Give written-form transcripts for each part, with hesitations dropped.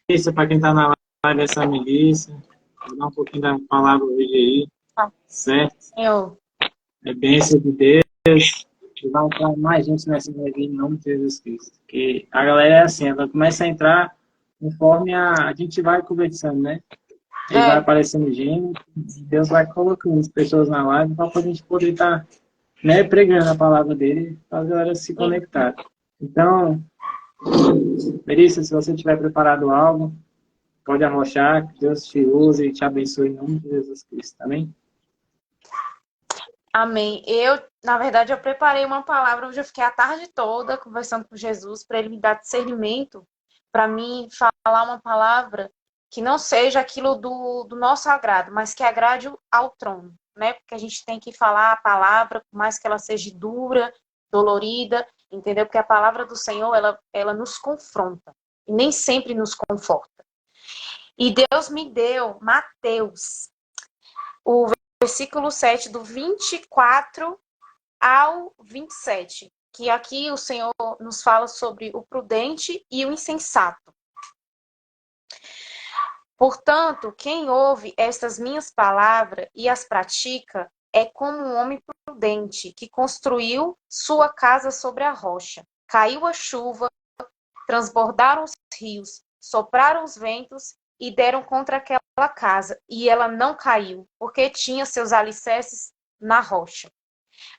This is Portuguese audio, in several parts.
Isso, para quem está na live, essa milícia. Vou dar um pouquinho da palavra hoje aí, Tá, certo? Senhor. É bênção de Deus. E vai entrar mais gente nessa live em nome de Jesus Cristo. Porque a galera é assim, ela começa a entrar conforme a gente vai conversando, né? Aí vai É, aparecendo gente, e Deus vai colocando as pessoas na live para a gente poder estar, né, pregando a palavra dele para a galera se conectar. Então, Melissa, se você tiver preparado algo, pode arrochar, que Deus te use e te abençoe em nome de Jesus Cristo, amém? amém. Na verdade, eu preparei uma palavra, hoje eu fiquei a tarde toda conversando com Jesus para ele me dar discernimento, para mim falar uma palavra que não seja aquilo do nosso agrado, mas que agrade ao trono, né? Porque a gente tem que falar a palavra, por mais que ela seja dura, dolorida, entendeu? Porque a palavra do Senhor, ela nos confronta e nem sempre nos conforta. E Deus me deu Mateus, o versículo 7, do 24 ao 27, que aqui o Senhor nos fala sobre o prudente e o insensato. Portanto, quem ouve estas minhas palavras e as pratica é como um homem prudente que construiu sua casa sobre a rocha. Caiu a chuva, transbordaram os rios, sopraram os ventos e deram contra aquela casa, e ela não caiu, porque tinha seus alicerces na rocha.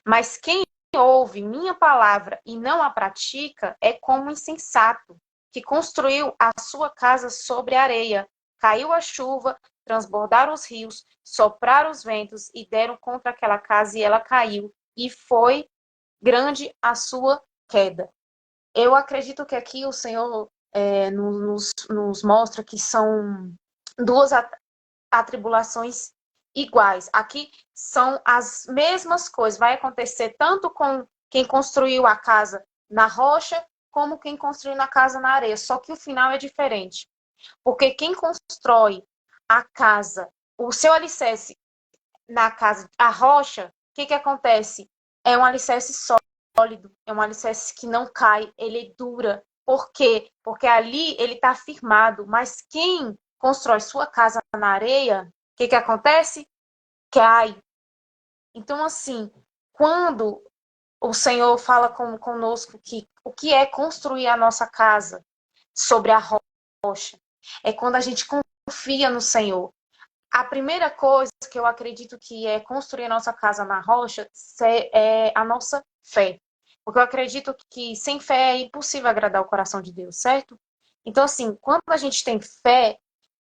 Mas quem ouve minha palavra e não a pratica é como um insensato, que construiu a sua casa sobre a areia. Caiu a chuva, transbordaram os rios, sopraram os ventos e deram contra aquela casa, e ela caiu. E foi grande a sua queda. Eu acredito que aqui o Senhor nos mostra que são duas atribulações iguais. Aqui são as mesmas coisas. Vai acontecer tanto com quem construiu a casa na rocha, como quem construiu na casa na areia. Só que o final é diferente. Porque quem constrói a casa, o seu alicerce na casa, a rocha, o que acontece? É um alicerce sólido, é um alicerce que não cai, ele dura. Por quê? Porque ali ele está firmado. Mas quem constrói sua casa na areia, o que acontece? Cai. Então, assim, quando o Senhor fala conosco que o que é construir a nossa casa sobre a rocha, é quando a gente confia no Senhor. A primeira coisa que eu acredito que é construir a nossa casa na rocha é a nossa fé. Porque eu acredito que sem fé é impossível agradar o coração de Deus, certo? Então, assim, quando a gente tem fé,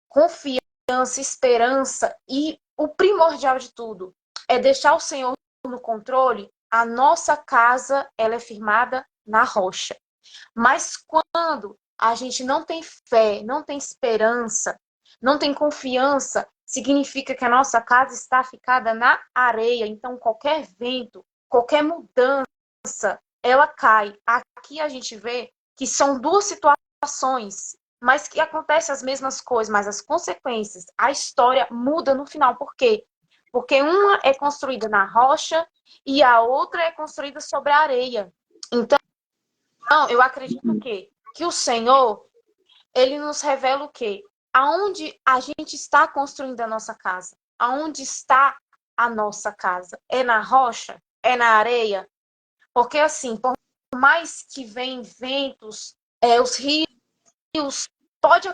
confiança, esperança e o primordial de tudo é deixar o Senhor no controle, a nossa casa ela é firmada na rocha. Mas quando a gente não tem fé, não tem esperança, não tem confiança, significa que a nossa casa está ficada na areia. Então, qualquer vento, qualquer mudança, ela cai. Aqui a gente vê que são duas situações, mas que acontecem as mesmas coisas, mas as consequências, a história muda no final. Por quê? Porque uma é construída na rocha e a outra é construída sobre a areia. Então, eu acredito que o Senhor, ele nos revela o quê? Aonde a gente está construindo a nossa casa? Aonde está a nossa casa? É na rocha? É na areia? Porque assim, por mais que venham ventos, os rios, pode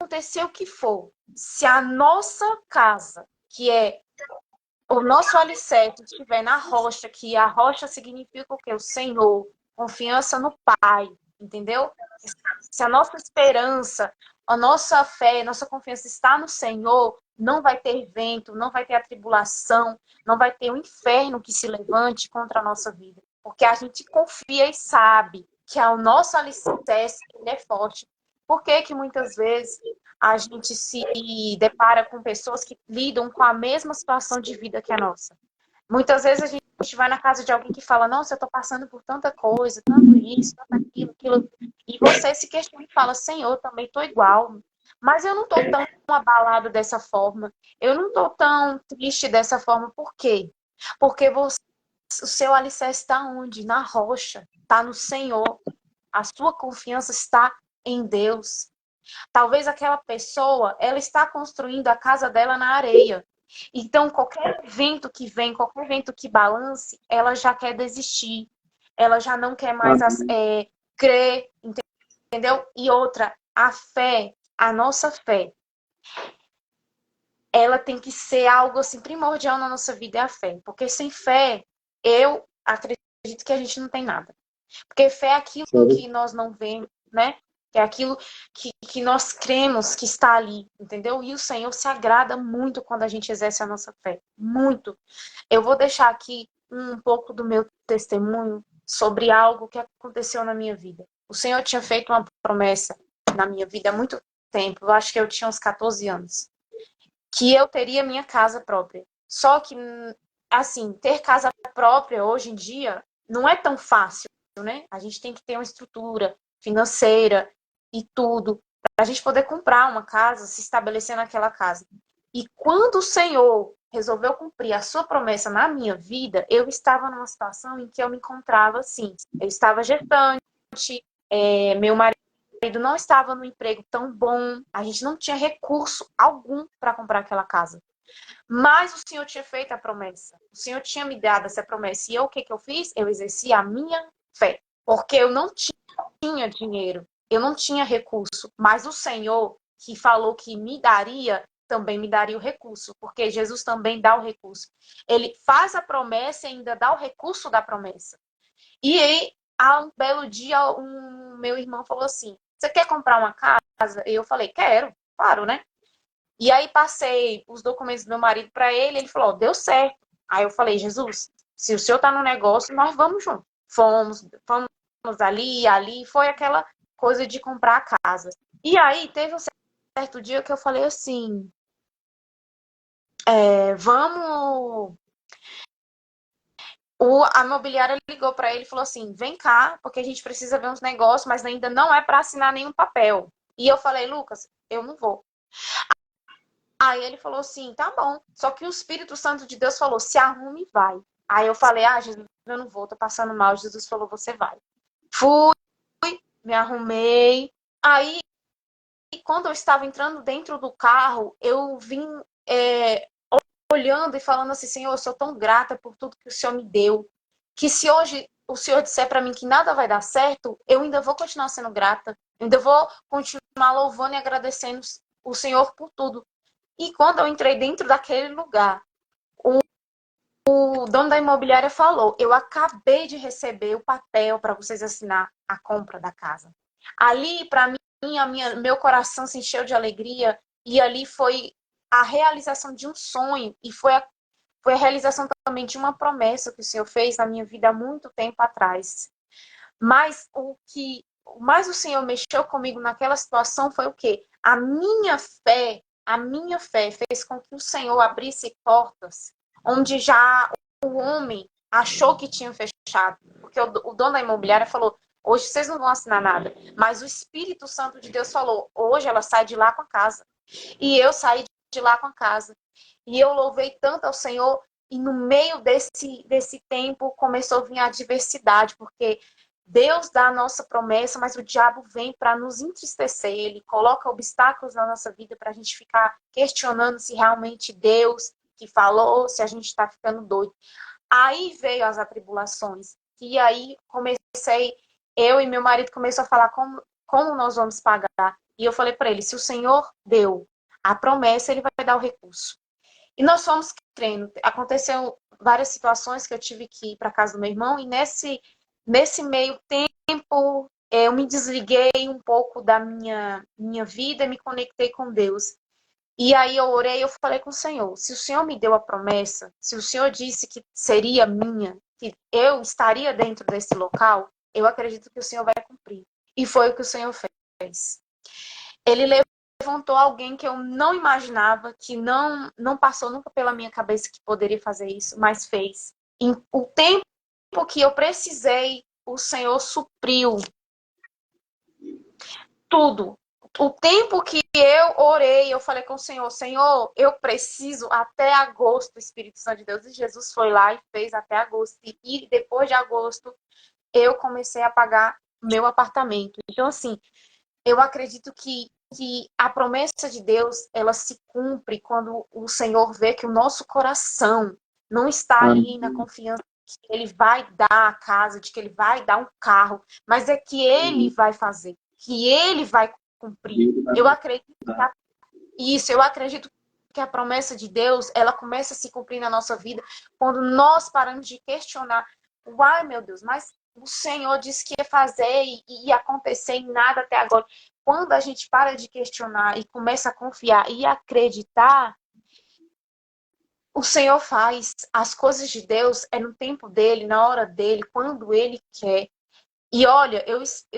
acontecer o que for. Se a nossa casa, que é o nosso alicerce, estiver na rocha, que a rocha significa o quê? O Senhor, confiança no Pai, entendeu? Se a nossa esperança, a nossa fé, a nossa confiança está no Senhor, não vai ter vento, não vai ter atribulação, não vai ter o inferno que se levante contra a nossa vida. Porque a gente confia e sabe que o nosso alicerce ele é forte. Por que que muitas vezes a gente se depara com pessoas que lidam com a mesma situação de vida que a nossa? Muitas vezes a gente vai na casa de alguém que fala, nossa, eu estou passando por tanta coisa, tanto isso, tanto aquilo, aquilo. E você se questiona e fala, Senhor, eu também estou igual. Mas eu não estou tão abalado dessa forma. Eu não estou tão triste dessa forma. Por quê? Porque o seu alicerce está onde? Na rocha. Está no Senhor. A sua confiança está em Deus. Talvez aquela pessoa, ela está construindo a casa dela na areia. Então, qualquer vento que vem, qualquer vento que balance, ela já quer desistir. Ela já não quer mais crer, entendeu? E outra, a fé, a nossa fé, ela tem que ser algo assim primordial na nossa vida, é a fé. Porque sem fé, eu acredito que a gente não tem nada. Porque fé é aquilo que nós não vemos, né? É aquilo que nós cremos que está ali, entendeu? E o Senhor se agrada muito quando a gente exerce a nossa fé. Muito. Eu vou deixar aqui um pouco do meu testemunho sobre algo que aconteceu na minha vida. O Senhor tinha feito uma promessa na minha vida há muito tempo. Eu acho que eu tinha uns 14 anos. Que eu teria minha casa própria. Só que, assim, ter casa própria hoje em dia não é tão fácil, né? A gente tem que ter uma estrutura financeira e tudo para a gente poder comprar uma casa, se estabelecer naquela casa. E quando o Senhor resolveu cumprir a sua promessa na minha vida, eu estava numa situação em que eu me encontrava assim. Eu estava gestante, meu marido não estava no emprego tão bom, a gente não tinha recurso algum para comprar aquela casa. Mas o Senhor tinha feito a promessa. O Senhor tinha me dado essa promessa. E eu, o que eu fiz? Eu exerci a minha fé. Porque eu não tinha dinheiro, eu não tinha recurso. Mas o Senhor, que falou que me daria, também me daria o recurso. Porque Jesus também dá o recurso. Ele faz a promessa e ainda dá o recurso da promessa. E aí, há um belo dia, meu irmão falou assim, você quer comprar uma casa? E eu falei, quero, claro, né? E aí passei os documentos do meu marido para ele, ele falou, deu certo. Aí eu falei, Jesus, se o senhor tá no negócio, nós vamos junto. Fomos ali, foi aquela coisa de comprar a casa. E aí teve um certo dia que eu falei assim, vamos... A mobiliária ligou para ele e falou assim, vem cá, porque a gente precisa ver uns negócios, mas ainda não é para assinar nenhum papel. E eu falei, Lucas, eu não vou. Aí ele falou assim, tá bom. Só que o Espírito Santo de Deus falou, se arrume e vai. Aí eu falei, Jesus, eu não vou, tô passando mal. Jesus falou, você vai. Fui, me arrumei. Aí, quando eu estava entrando dentro do carro, eu vim olhando e falando assim, Senhor, eu sou tão grata por tudo que o Senhor me deu. Que se hoje o Senhor disser para mim que nada vai dar certo, eu ainda vou continuar sendo grata. Eu ainda vou continuar louvando e agradecendo o Senhor por tudo. E quando eu entrei dentro daquele lugar, o dono da imobiliária falou, eu acabei de receber o papel para vocês assinar a compra da casa. Ali, para mim, meu coração se encheu de alegria e ali foi a realização de um sonho e foi a realização também de uma promessa que o Senhor fez na minha vida há muito tempo atrás. Mas o Senhor mexeu comigo naquela situação foi o quê? A minha fé fez com que o Senhor abrisse portas onde já o homem achou que tinha fechado. Porque o dono da imobiliária falou, hoje vocês não vão assinar nada. Mas o Espírito Santo de Deus falou, hoje ela sai de lá com a casa. E eu saí de lá com a casa. E eu louvei tanto ao Senhor, e no meio desse tempo começou a vir a adversidade, porque Deus dá a nossa promessa, mas o diabo vem para nos entristecer. Ele coloca obstáculos na nossa vida para a gente ficar questionando se realmente Deus que falou, se a gente está ficando doido. Aí veio as atribulações. E aí eu e meu marido começou a falar como nós vamos pagar. E eu falei para ele, se o Senhor deu a promessa, ele vai dar o recurso. E nós fomos crendo. Aconteceu várias situações que eu tive que ir para casa do meu irmão, e nesse meio tempo eu me desliguei um pouco da minha vida e me conectei com Deus. E aí eu orei, eu falei com o Senhor, se o Senhor me deu a promessa, se o Senhor disse que seria minha, que eu estaria dentro desse local, eu acredito que o Senhor vai cumprir. E foi o que o Senhor fez. Ele levantou alguém que eu não imaginava, que não passou nunca pela minha cabeça que poderia fazer isso, mas fez. Em o tempo que eu precisei, o Senhor supriu tudo. O tempo que eu orei, eu falei com o Senhor, Senhor, eu preciso até agosto, Espírito Santo de Deus. E Jesus foi lá e fez até agosto. E depois de agosto, eu comecei a pagar meu apartamento. Então, assim, eu acredito que que a promessa de Deus, ela se cumpre quando o Senhor vê que o nosso coração não está ali na confiança de que Ele vai dar a casa, de que Ele vai dar um carro, mas é que Ele vai fazer, que Ele vai cumprir. Eu acredito eu acredito que a promessa de Deus, ela começa a se cumprir na nossa vida quando nós paramos de questionar. Uai, meu Deus, mas o Senhor disse que ia fazer e ia acontecer em nada até agora. Quando a gente para de questionar e começa a confiar e acreditar, o Senhor faz. As coisas de Deus é no tempo dele, na hora dele, quando ele quer. E olha,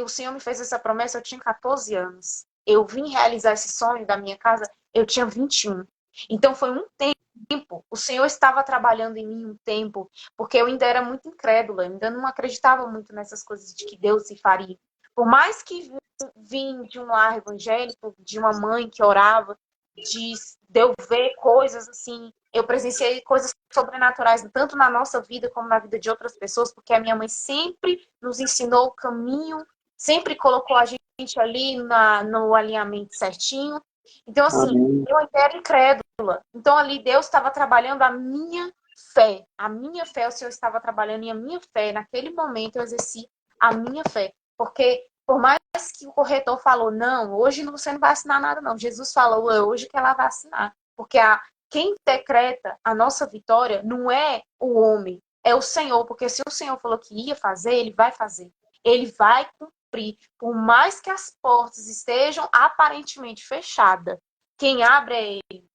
o Senhor me fez essa promessa, eu tinha 14 anos. Eu vim realizar esse sonho da minha casa, eu tinha 21. Então foi um tempo, o Senhor estava trabalhando em mim um tempo, porque eu ainda era muito incrédula, eu ainda não acreditava muito nessas coisas de que Deus se faria. Por mais que vim de um lar evangélico, de uma mãe que orava, de eu ver coisas assim, eu presenciei coisas sobrenaturais, tanto na nossa vida como na vida de outras pessoas, porque a minha mãe sempre nos ensinou o caminho, sempre colocou a gente ali no alinhamento certinho. Então, assim, Amém. eu ainda era incrédula. Então, ali Deus estava trabalhando a minha fé. A minha fé, o Senhor estava trabalhando em a minha fé. Naquele momento, eu exerci a minha fé. Porque, por mais que o corretor falou, não, hoje você não vai assinar nada, não. Jesus falou, é hoje que ela vai assinar. Porque quem decreta a nossa vitória não é o homem, é o Senhor. Porque se o Senhor falou que ia fazer, Ele vai fazer. Ele vai cumprir. Por mais que as portas estejam aparentemente fechadas, quem abre é Ele.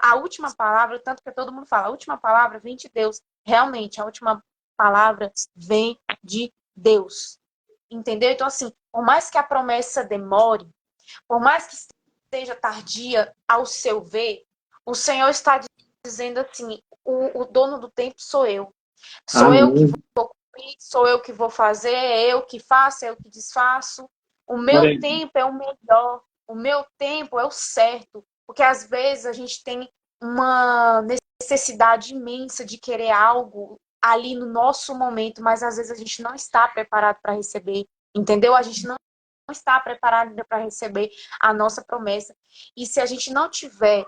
A última palavra, tanto que todo mundo fala, a última palavra vem de Deus. Realmente, a última palavra vem de Deus. Entendeu? Então, assim, por mais que a promessa demore, por mais que seja tardia ao seu ver, o Senhor está dizendo assim, o dono do tempo sou eu. Sou eu que Amém. vou cumprir, sou eu que vou fazer, é eu que faço, é eu que desfaço. O meu Glória tempo é o melhor, o meu tempo é o certo. Porque às vezes a gente tem uma necessidade imensa de querer algo ali no nosso momento, mas às vezes a gente não está preparado para receber, entendeu? A gente não está preparado ainda para receber a nossa promessa. E se a gente não tiver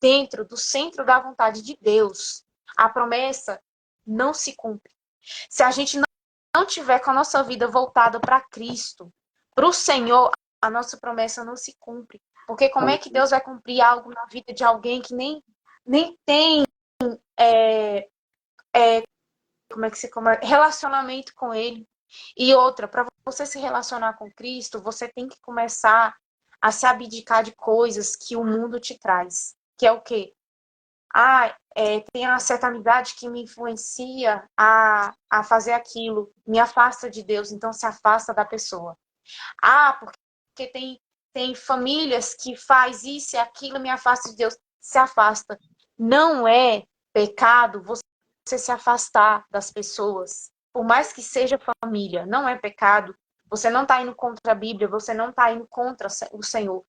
dentro do centro da vontade de Deus, a promessa não se cumpre. Se a gente não tiver com a nossa vida voltada para Cristo, para o Senhor, a nossa promessa não se cumpre. Porque como é que Deus vai cumprir algo na vida de alguém que nem tem como é que se relacionamento com Ele? E outra, para você se relacionar com Cristo, você tem que começar a se abdicar de coisas que o mundo te traz. Que é o quê? Tem uma certa amizade que me influencia a fazer aquilo, me afasta de Deus, então se afasta da pessoa. Porque tem famílias que faz isso e aquilo, me afasta de Deus, se afasta. Não é pecado você se afastar das pessoas, por mais que seja família, não é pecado. Você não está indo contra a Bíblia, você não está indo contra o Senhor.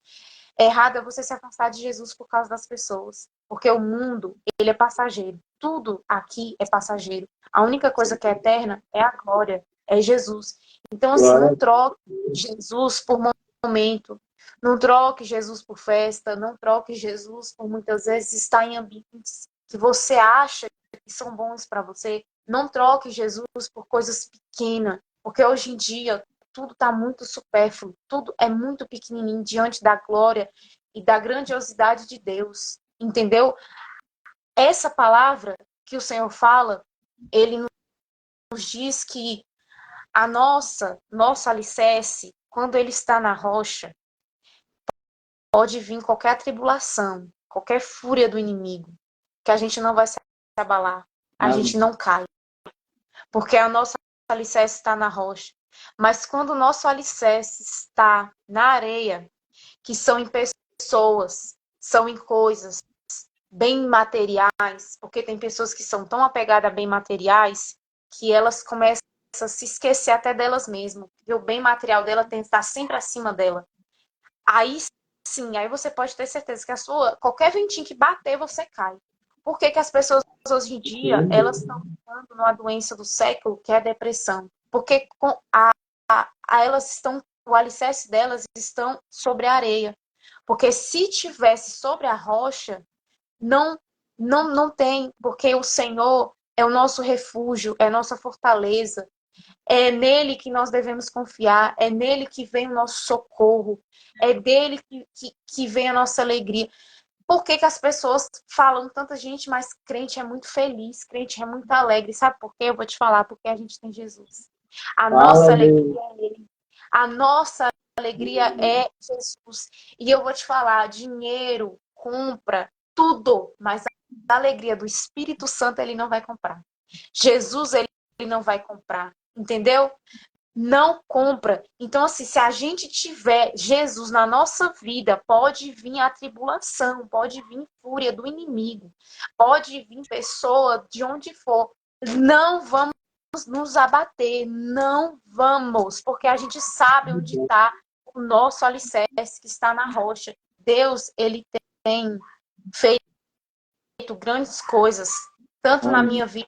É errado é você se afastar de Jesus por causa das pessoas. Porque o mundo, ele é passageiro. Tudo aqui é passageiro. A única coisa que é eterna é a glória, é Jesus. Então, assim, não glória troque Jesus por momento. Não troque Jesus por festa. Não troque Jesus por muitas vezes estar em ambientes que você acha que são bons para você. Não troque Jesus por coisas pequenas. Porque hoje em dia, tudo está muito supérfluo, tudo é muito pequenininho diante da glória e da grandiosidade de Deus, entendeu? Essa palavra que o Senhor fala, ele nos diz que a nosso alicerce, quando ele está na rocha, pode vir qualquer tribulação, qualquer fúria do inimigo, que a gente não vai se abalar, a gente Amém. não cai, porque a nossa alicerce está na rocha. Mas quando o nosso alicerce está na areia, que são em pessoas, são em coisas, bem materiais, porque tem pessoas que são tão apegadas a bem materiais que elas começam a se esquecer até delas mesmas, porque o bem material dela tem que estar sempre acima dela. Aí sim, aí você pode ter certeza que qualquer ventinho que bater, você cai. Por que que as pessoas hoje em dia, elas estão ficando numa doença do século, que é a depressão? Porque elas estão o alicerce delas estão sobre a areia. Porque se tivesse sobre a rocha, não, não tem, porque o Senhor é o nosso refúgio, é a nossa fortaleza. É nele que nós devemos confiar, é nele que vem o nosso socorro, é dele que vem a nossa alegria. Por que que as pessoas falam tanta gente, mas crente é muito feliz, crente é muito alegre? Sabe por quê? Eu vou te falar, porque a gente tem Jesus. A nossa Fala, alegria meu. é ele. A nossa alegria é Jesus. E eu vou te falar, dinheiro compra tudo, mas a alegria do Espírito Santo ele não vai comprar. Jesus ele não vai comprar, entendeu? Não compra. Então, assim, se a gente tiver Jesus na nossa vida, pode vir a tribulação, pode vir fúria do inimigo, pode vir pessoa de onde for. Não vamos nos abater, não vamos, porque a gente sabe onde está o nosso alicerce, que está na rocha. Deus, ele tem feito grandes coisas, tanto na Amém. minha vida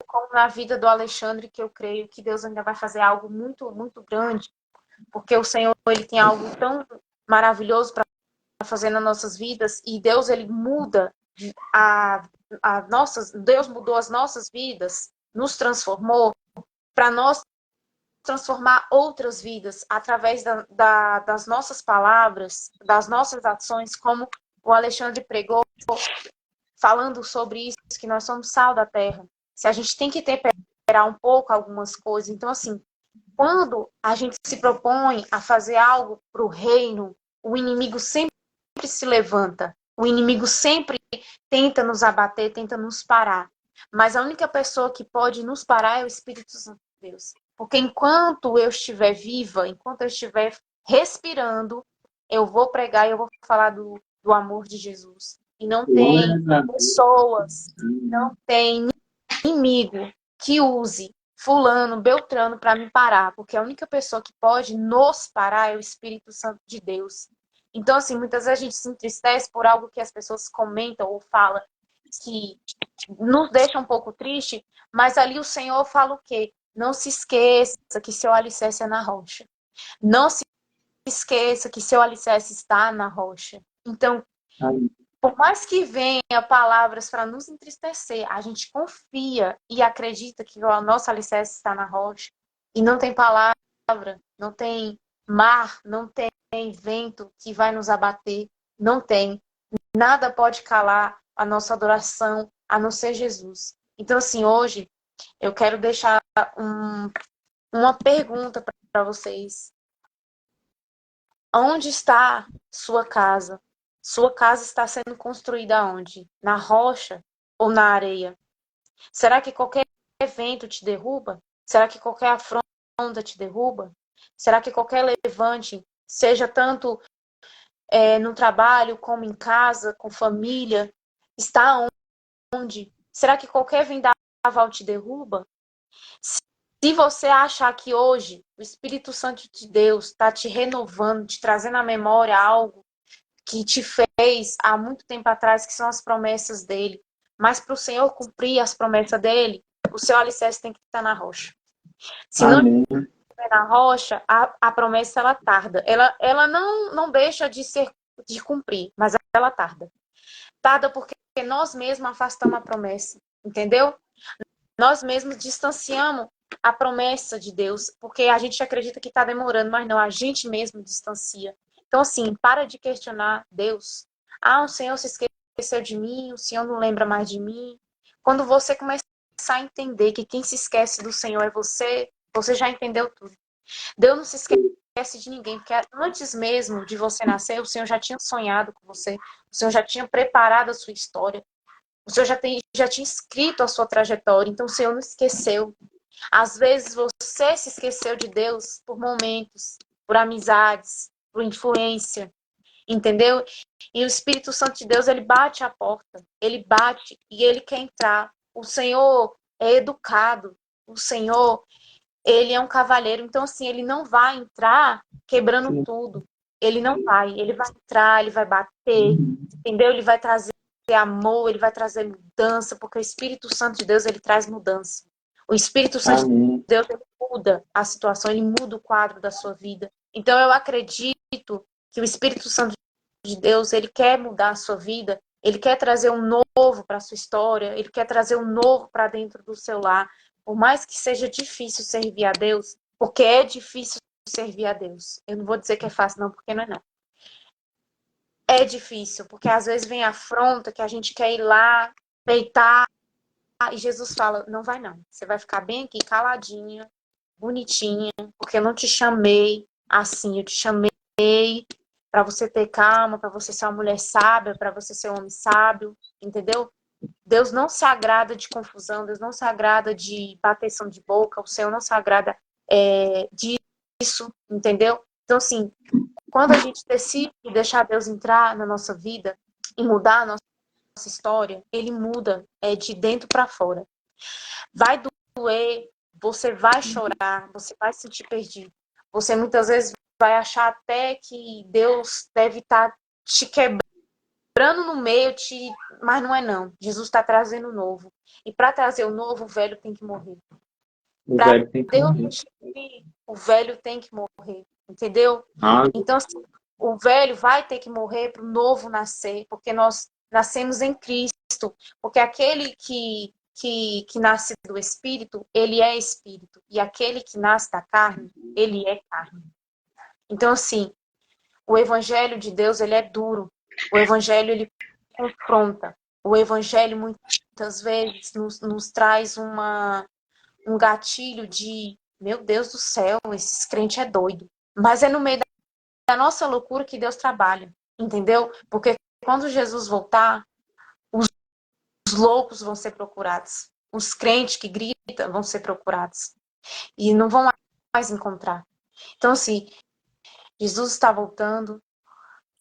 como na vida do Alexandre, que eu creio que Deus ainda vai fazer algo muito, muito grande, porque o Senhor ele tem algo tão maravilhoso para fazer nas nossas vidas, e Deus ele muda a nossas, Deus mudou as nossas vidas, nos transformou para nós transformar outras vidas através das nossas palavras, das nossas ações, como o Alexandre pregou, falando sobre isso, que nós somos sal da terra. Se a gente tem que temperar um pouco algumas coisas. Então, assim, quando a gente se propõe a fazer algo para o reino, o inimigo sempre se levanta. O inimigo sempre tenta nos abater, tenta nos parar. Mas a única pessoa que pode nos parar é o Espírito Santo de Deus. Porque enquanto eu estiver viva, enquanto eu estiver respirando, eu vou pregar e eu vou falar do amor de Jesus. E não Glória tem a Deus. pessoas, não tem inimigo que use fulano, beltrano para me parar, porque a única pessoa que pode nos parar é o Espírito Santo de Deus. Então, assim, muitas vezes a gente se entristece por algo que as pessoas comentam ou falam que nos deixa um pouco triste, mas ali o Senhor fala o quê? Não se esqueça que seu alicerce é na rocha. Não se esqueça que seu alicerce está na rocha. Então, Amém. por mais que venha palavras para nos entristecer, a gente confia e acredita que o nosso alicerce está na rocha. E não tem palavra, não tem mar, não tem vento que vai nos abater. Não tem. Nada pode calar a nossa adoração, a não ser Jesus. Então, assim, hoje eu quero deixar uma pergunta para vocês. Onde está sua casa? Sua casa está sendo construída onde? Na rocha ou na areia? Será que qualquer evento te derruba? Será que qualquer afronta te derruba? Será que qualquer levante, seja tanto no trabalho como em casa, com família, está onde? Será que qualquer vendaval te derruba? Se você achar que hoje o Espírito Santo de Deus está te renovando, te trazendo à memória algo que te fez há muito tempo atrás, que são as promessas dele. Mas para o Senhor cumprir as promessas dele, o seu alicerce tem que estar na rocha. Se não Amém. estiver na rocha, a promessa ela tarda. Ela não deixa de cumprir, mas ela tarda. Tarda porque nós mesmos afastamos a promessa, entendeu? Nós mesmos distanciamos a promessa de Deus, porque a gente acredita que está demorando, mas não, a gente mesmo distancia. Então, assim, para de questionar Deus. Ah, o Senhor se esqueceu de mim, o Senhor não lembra mais de mim. Quando você começar a entender que quem se esquece do Senhor é você, você já entendeu tudo. Deus não se esquece de ninguém, porque antes mesmo de você nascer, o Senhor já tinha sonhado com você, o Senhor já tinha preparado a sua história, o Senhor já tinha escrito a sua trajetória, então o Senhor não esqueceu. Às vezes você se esqueceu de Deus por momentos, por amizades, por influência, entendeu? E o Espírito Santo de Deus, ele bate a porta, ele bate e ele quer entrar. O Senhor é educado, o Senhor, ele é um cavalheiro, então assim, ele não vai entrar quebrando Sim. tudo. Ele não vai, ele vai entrar, ele vai bater, entendeu? Ele vai trazer amor, ele vai trazer mudança, porque o Espírito Santo de Deus, ele traz mudança. O Espírito Santo de Amém. Deus, ele muda a situação, ele muda o quadro da sua vida. Então eu acredito que o Espírito Santo de Deus, ele quer mudar a sua vida, ele quer trazer um novo para a sua história, ele quer trazer um novo para dentro do seu lar. Por mais que seja difícil servir a Deus, porque é difícil servir a Deus. Eu não vou dizer que é fácil, não, porque não é não. É difícil, porque às vezes vem a afronta que a gente quer ir lá, peitar, e Jesus fala, não vai não. Você vai ficar bem aqui, caladinha, bonitinha, porque eu não te chamei assim, eu te chamei para você ter calma, para você ser uma mulher sábia, para você ser um homem sábio, entendeu? Deus não se agrada de confusão, Deus não se agrada de bateção de boca, o Senhor não se agrada disso, entendeu? Então, assim, quando a gente decide deixar Deus entrar na nossa vida e mudar a nossa história, Ele muda de dentro para fora. Vai doer, você vai chorar, você vai se sentir perdido. Você muitas vezes vai achar até que Deus deve estar te quebrando no meio, mas não é não. Jesus está trazendo o novo. E para trazer o novo, o velho tem que morrer. O Para velho tem que Deus morrer. restituir, o velho tem que morrer. Entendeu? Ah, Então, assim, o velho vai ter que morrer para o novo nascer, porque nós nascemos em Cristo. Porque aquele que nasce do Espírito, ele é Espírito. E aquele que nasce da carne, ele é carne. Então, assim, o Evangelho de Deus, ele é duro. O Evangelho, ele confronta. O Evangelho, muitas vezes, nos traz um gatilho de, meu Deus do céu, esse crente é doido. Mas é no meio da nossa loucura que Deus trabalha, entendeu? Porque quando Jesus voltar, os loucos vão ser procurados. Os crentes que gritam vão ser procurados. E não vão mais encontrar. Então, assim, Jesus está voltando.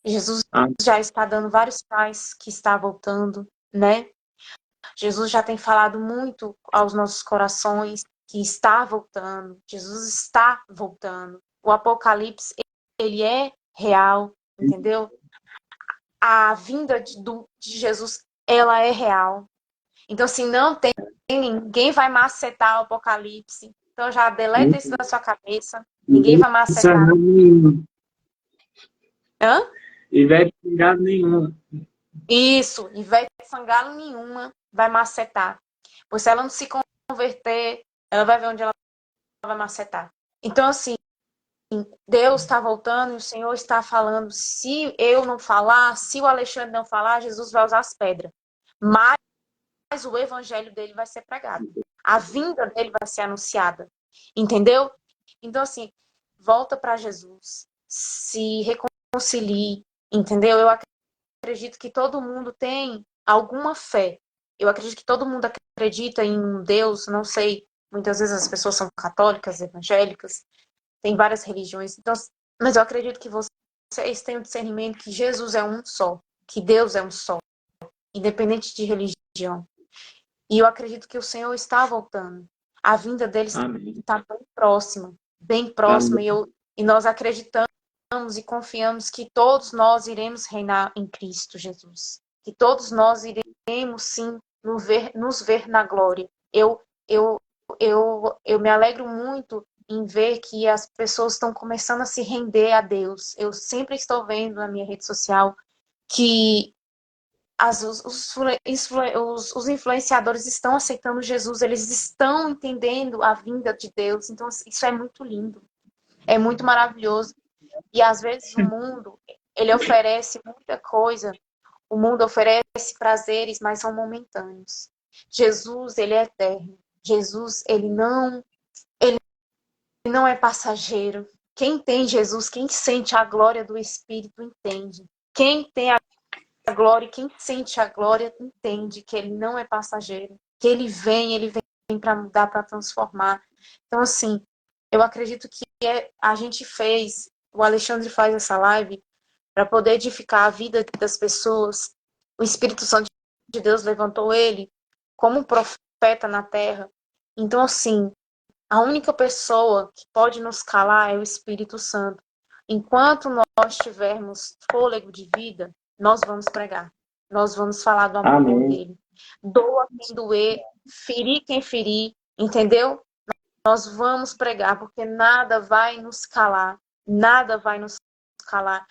Jesus ah, já está dando vários sinais que está voltando, né? Jesus já tem falado muito aos nossos corações que está voltando. Jesus está voltando. O Apocalipse, ele é real, entendeu? A vinda de Jesus, ela é real. Então, assim, não tem ninguém vai macetar o Apocalipse. Então, já deleta isso da sua cabeça. Ninguém vai macetar. Hã? E velho pingado nenhum. Isso, e vai sangalo nenhuma vai macetar. Pois se ela não se converter, ela vai ver onde ela vai macetar. Então, assim, Deus está voltando e o Senhor está falando. Se eu não falar, se o Alexandre não falar, Jesus vai usar as pedras. Mas o evangelho dele vai ser pregado. A vinda dele vai ser anunciada. Entendeu? Então, assim, volta para Jesus. Se reconcilie. Entendeu? Eu acredito que todo mundo tem alguma fé. Eu acredito que todo mundo acredita em um Deus, não sei, muitas vezes as pessoas são católicas, evangélicas, tem várias religiões, então, mas eu acredito que vocês têm o discernimento que Jesus é um só, que Deus é um só, independente de religião. E eu acredito que o Senhor está voltando. A vinda dele Amém. está bem próxima, Amém. e nós acreditamos e confiamos que todos nós iremos reinar em Cristo Jesus. Que todos nós iremos, sim, nos ver na glória. Eu me alegro muito em ver que as pessoas estão começando a se render a Deus. Eu sempre estou vendo na minha rede social que os influenciadores estão aceitando Jesus, eles estão entendendo a vinda de Deus. Então, isso é muito lindo, é muito maravilhoso. E às vezes o mundo, ele oferece muita coisa, o mundo oferece prazeres, mas são momentâneos. Jesus, ele é eterno. Jesus, ele não é passageiro. Quem tem Jesus, quem sente a glória do Espírito, entende. Quem tem a glória, e quem sente a glória, entende que ele não é passageiro. Que ele vem para mudar, para transformar. Então, assim, eu acredito que a gente fez, o Alexandre faz essa live para poder edificar a vida das pessoas. O Espírito Santo de Deus levantou ele como um profeta na terra. Então, assim, a única pessoa que pode nos calar é o Espírito Santo. Enquanto nós tivermos fôlego de vida, nós vamos pregar. Nós vamos falar do amor Amém. dele. Doa quem doer, ferir quem ferir, entendeu? Nós vamos pregar, porque nada vai nos calar. nada vai nos calar.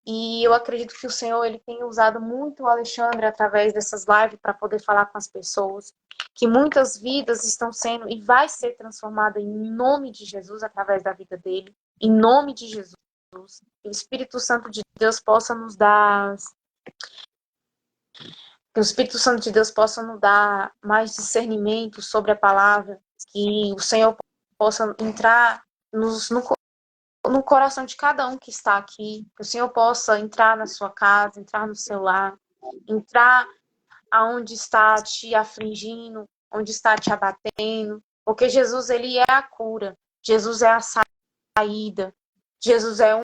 E eu acredito que o Senhor, ele tem usado muito o Alexandre através dessas lives para poder falar com as pessoas, que muitas vidas estão sendo e vai ser transformada em nome de Jesus através da vida dele, em nome de Jesus. Que o Espírito Santo de Deus possa nos dar, que o Espírito Santo de Deus possa nos dar mais discernimento sobre a palavra, que o Senhor possa entrar no coração de cada um que está aqui, que o Senhor possa entrar na sua casa, entrar no seu lar, entrar aonde está te afligindo, onde está te abatendo, porque Jesus, ele é a cura, Jesus é a saída, Jesus é o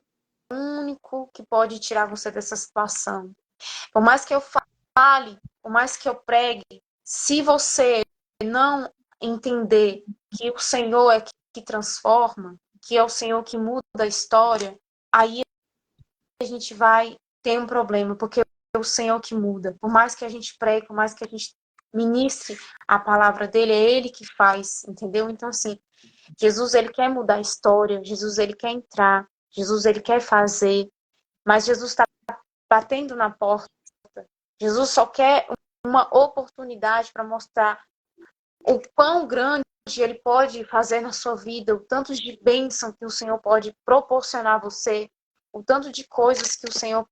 único que pode tirar você dessa situação. Por mais que eu fale, por mais que eu pregue, se você não entender que o Senhor é que transforma, que é o Senhor que muda a história, aí a gente vai ter um problema, porque é o Senhor que muda. Por mais que a gente pregue, por mais que a gente ministre a palavra dele, é ele que faz, entendeu? Então, assim, Jesus, ele quer mudar a história, Jesus, ele quer entrar, Jesus, ele quer fazer, mas Jesus está batendo na porta. Jesus só quer uma oportunidade para mostrar o quão grande ele pode fazer na sua vida, o tanto de bênção que o Senhor pode proporcionar a você, o tanto de coisas que o Senhor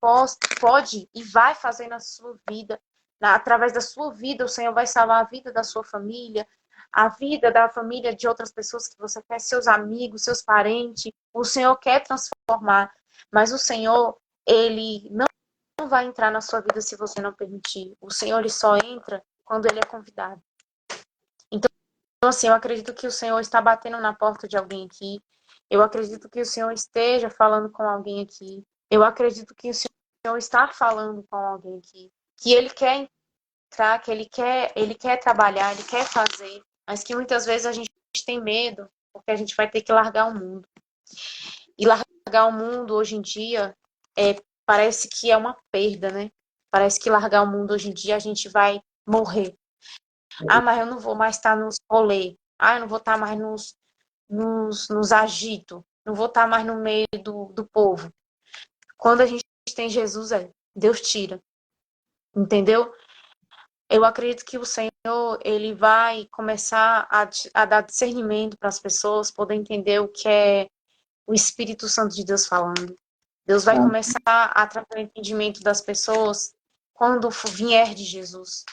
pode e vai fazer na sua vida. Através da sua vida, o Senhor vai salvar a vida da sua família, a vida da família de outras pessoas que você quer, seus amigos, seus parentes. O Senhor quer transformar, mas o Senhor, ele não vai entrar na sua vida se você não permitir. O Senhor, ele só entra quando ele é convidado. Então, assim, eu acredito que o Senhor está batendo na porta de alguém aqui. Eu acredito que o Senhor esteja falando com alguém aqui. Eu acredito que o Senhor está falando com alguém aqui. Que Ele quer entrar, que Ele quer trabalhar, Ele quer fazer. Mas que muitas vezes a gente tem medo, porque a gente vai ter que largar o mundo. E largar o mundo hoje em dia parece que é uma perda, né? Parece que largar o mundo hoje em dia a gente vai morrer. Ah, mas eu não vou mais estar nos rolê. Ah, eu não vou estar mais nos agitos. Não vou estar mais no meio do povo. Quando a gente tem Jesus, Deus tira. Entendeu? Eu acredito que o Senhor, ele vai começar a dar discernimento para as pessoas poder entender o que é o Espírito Santo de Deus falando. Deus vai começar a trazer o entendimento das pessoas quando vier de Jesus.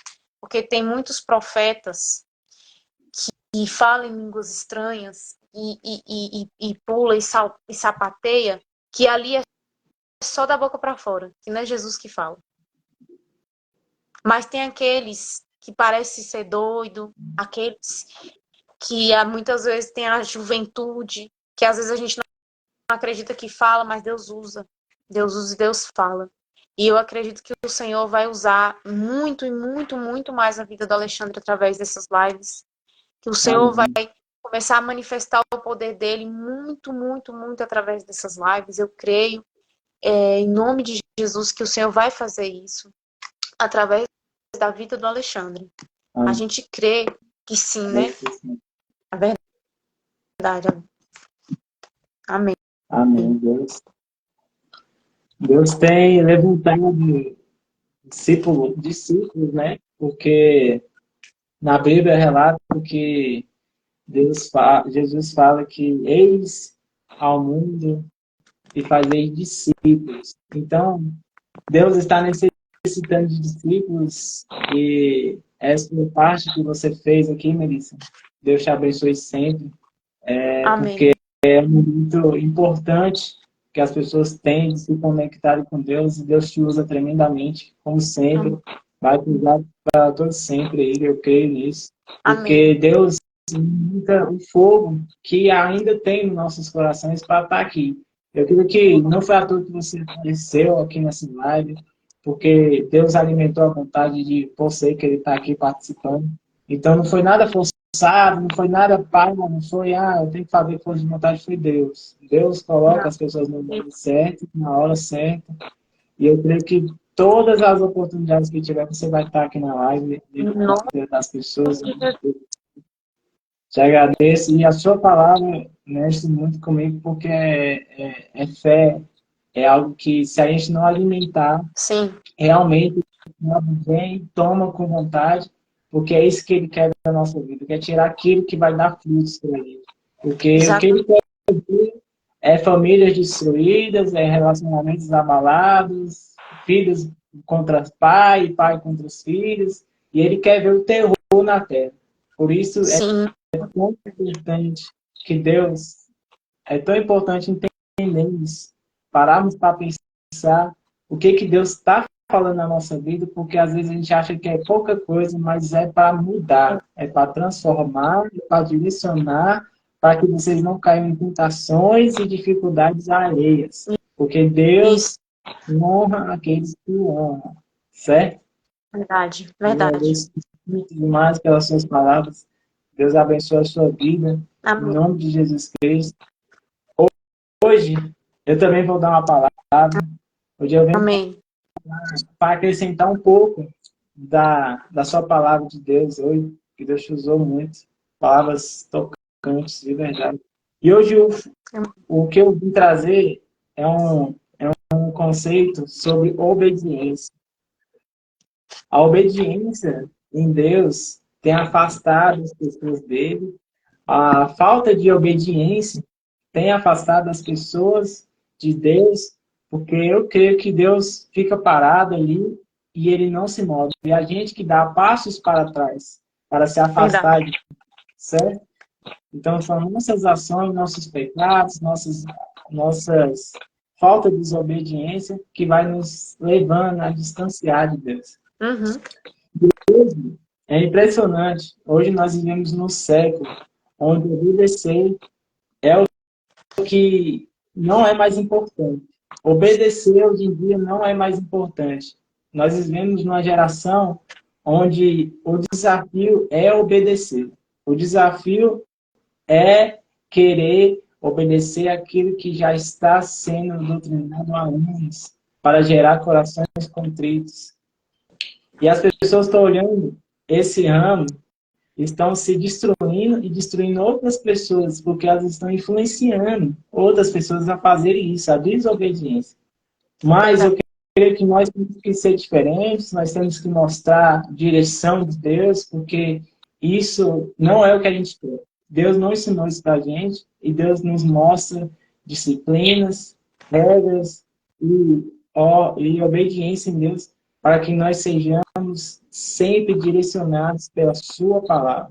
Porque tem muitos profetas que falam em línguas estranhas e pula e sapateia, que ali é só da boca para fora, que não é Jesus que fala. Mas tem aqueles que parecem ser doido, aqueles que muitas vezes tem a juventude, que às vezes a gente não acredita que fala, mas Deus usa. Deus usa e Deus fala. E eu acredito que o Senhor vai usar muito e muito, muito mais a vida do Alexandre através dessas lives. Que o Senhor vai começar a manifestar o poder dele muito, muito, muito através dessas lives. Eu creio, em nome de Jesus, que o Senhor vai fazer isso através da vida do Alexandre. A gente crê que sim, né? A verdade. Amém. Amém, Deus. Deus tem levantado discípulos, né? Porque na Bíblia relata que Jesus fala que eis ao mundo e fazeis discípulos. Então, Deus está necessitando de discípulos e essa parte que você fez aqui, Melissa, Deus te abençoe sempre. Amém. Porque é muito importante que as pessoas têm de se conectarem com Deus e Deus te usa tremendamente, como sempre. Amém. Vai usar para todo sempre Ele, eu creio nisso. Porque Amém. Deus limita o fogo que ainda tem nos nossos corações para estar aqui. Eu creio que não foi à toa que você apareceu aqui nessa live, porque Deus alimentou a vontade de você que Ele está aqui participando. Então não foi nada forçado, não foi nada pago, não foi, eu tenho que fazer força de vontade, foi Deus. Deus coloca as pessoas no lugar certo, na hora certa. E eu creio que todas as oportunidades que tiver, você vai estar aqui na live, das pessoas. Te agradeço e a sua palavra mexe muito comigo porque é fé, é algo que se a gente não alimentar, Sim, realmente vem, toma com vontade, porque é isso que ele quer da nossa vida, quer tirar aquilo que vai dar frutos para ele. Porque o que ele exatamente. quer é famílias destruídas, é relacionamentos abalados, filhos contra pai, pai contra os filhos, e ele quer ver o terror na terra. Por isso é Sim, tão importante que Deus, é tão importante entender isso, pararmos para pensar o que Deus está falando na nossa vida, porque às vezes a gente acha que é pouca coisa, mas é para mudar, é para transformar, é para direcionar, para que vocês não caiam em tentações e dificuldades alheias. Porque Deus isso. honra aqueles que o honram, certo? Verdade, Eu verdade. agradeço muito demais pelas suas palavras. Deus abençoe a sua vida. Em Amém. nome de Jesus Cristo. Hoje, eu também vou dar uma palavra. Hoje eu venho Amém. para acrescentar um pouco da sua palavra de Deus hoje, que Deus te usou muito. Palavras tocantes, de verdade. E hoje o que eu vim trazer é um conceito sobre obediência. A obediência em Deus tem afastado as pessoas dele. A falta de obediência tem afastado as pessoas de Deus, porque eu creio que Deus fica parado ali e ele não se move. E a gente que dá passos para trás, para se afastar Verdade. de certo? Então, são nossas ações, nossos pecados, nossas falta de desobediência que vai nos levando a distanciar de Deus. Uhum. É impressionante. Hoje nós vivemos num século onde obedecer é o que não é mais importante. Obedecer hoje em dia não é mais importante. Nós vivemos numa geração onde o desafio é obedecer. O desafio é querer obedecer aquilo que já está sendo doutrinado há anos para gerar corações contritos. E as pessoas estão olhando esse ramo, estão se destruindo e destruindo outras pessoas, porque elas estão influenciando outras pessoas a fazerem isso, a desobediência. Mas Verdade. eu creio que nós temos que ser diferentes, nós temos que mostrar a direção de Deus, porque isso não é o que a gente quer. Deus não ensinou isso para a gente, e Deus nos mostra disciplinas, regras e obediência em Deus, para que nós sejamos sempre direcionados pela sua palavra.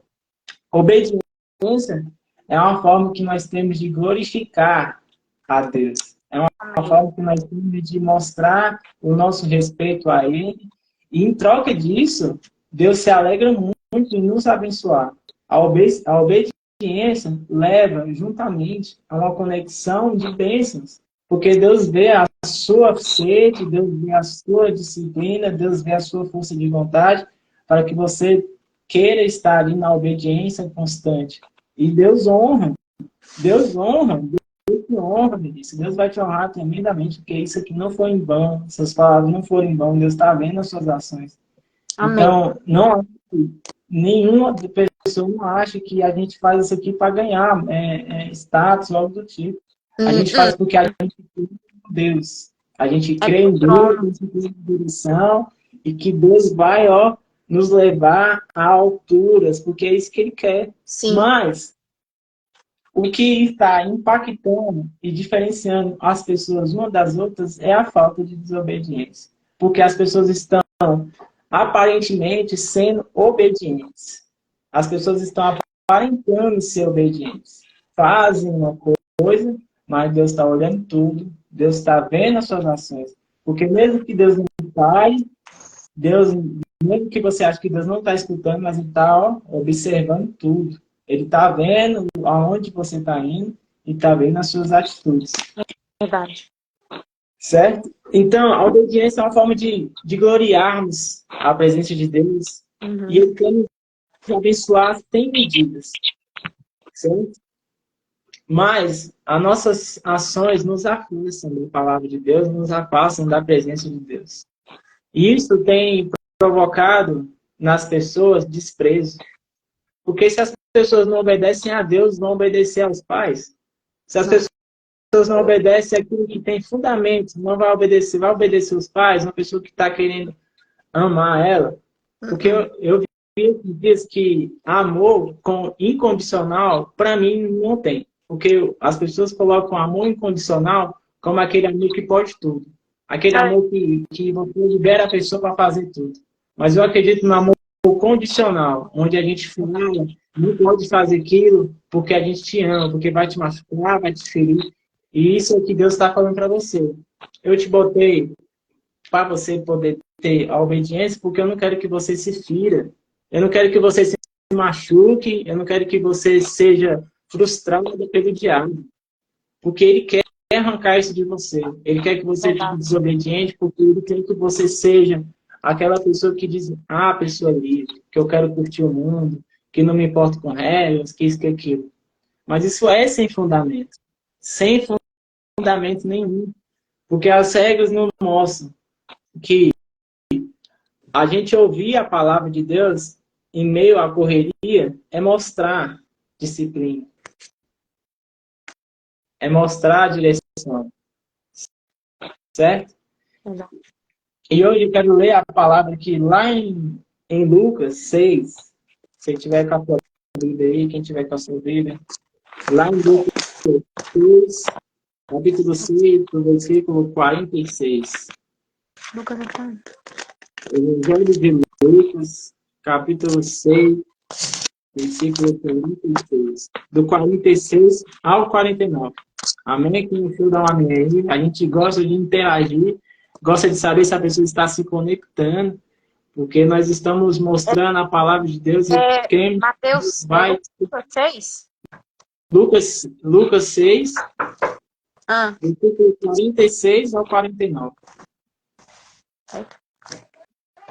Obediência é uma forma que nós temos de glorificar a Deus. É uma Amém. forma que nós temos de mostrar o nosso respeito a Ele. E em troca disso, Deus se alegra muito em nos abençoar. A obediência leva juntamente a uma conexão de bênçãos. Porque Deus vê a sua sede, Deus vê a sua disciplina, Deus vê a sua força de vontade, para que você queira estar ali na obediência constante. E Deus honra, Deus te honra, Melissa. Deus vai te honrar tremendamente, porque isso aqui não foi em vão, essas palavras não foram em vão, Deus está vendo as suas ações. Amém. Então, não nenhuma pessoa não acha que a gente faz isso aqui para ganhar status ou algo do tipo. A gente faz porque a gente crê em Deus. A gente É crê em pro Deus, trono. a gente tem direção, e que Deus vai, nos levar a alturas, porque é isso que Ele quer. Sim. Mas o que está impactando e diferenciando as pessoas umas das outras é a falta de desobediência. Porque as pessoas estão aparentemente sendo obedientes. As pessoas estão aparentando ser obedientes. Fazem uma coisa, mas Deus está olhando tudo. Deus está vendo as suas ações. Porque mesmo que Deus não fale, Deus, mesmo que você ache que Deus não está escutando, mas Ele está observando tudo. Ele está vendo aonde você está indo e está vendo as suas atitudes. Verdade. Certo? Então, a obediência é uma forma de gloriarmos a presença de Deus. Uhum. E Ele quer nos abençoar sem medidas. Certo? Mas as nossas ações nos afastam da palavra de Deus, nos afastam da presença de Deus. E isso tem provocado nas pessoas desprezo. Porque se as pessoas não obedecem a Deus, vão obedecer aos pais? Se as pessoas não obedecem aquilo que tem fundamento, não vai obedecer os pais, uma pessoa que está querendo amar ela. Porque eu vi diz que amor incondicional, para mim, não tem. Porque as pessoas colocam amor incondicional como aquele amor que pode tudo. Aquele amor que você libera a pessoa para fazer tudo. Mas eu acredito no amor condicional, onde a gente fala, não pode fazer aquilo porque a gente te ama, porque vai te machucar, vai te ferir. E isso é o que Deus está falando para você. Eu te botei para você poder ter a obediência, porque eu não quero que você se fira. Eu não quero que você se machuque, eu não quero que você seja frustrado pelo diabo. Porque ele quer arrancar isso de você. Ele quer que você fique desobediente, porque ele quer que você seja aquela pessoa que diz, pessoa livre, que eu quero curtir o mundo, que não me importo com regras, que isso, que aquilo. Mas isso é sem fundamento. Sem fundamento nenhum. Porque as regras não mostram que a gente ouvir a palavra de Deus em meio à correria é mostrar disciplina. É mostrar a direção. Certo? E hoje eu quero ler a palavra aqui lá em Lucas 6. Se tiver com a sua Bíblia aí, quem tiver com a sua Bíblia. Lá em Lucas 6, capítulo 6, versículo 46. Lucas é quanto? Evangelho de Lucas, capítulo 6, versículo 46. Do 46 ao 49. Amém? Quem for dar um amém aí. A gente gosta de interagir, gosta de saber se a pessoa está se conectando, porque nós estamos mostrando a palavra de Deus. E Mateus, vai... Lucas 6? Lucas 6, do 46 ao 49.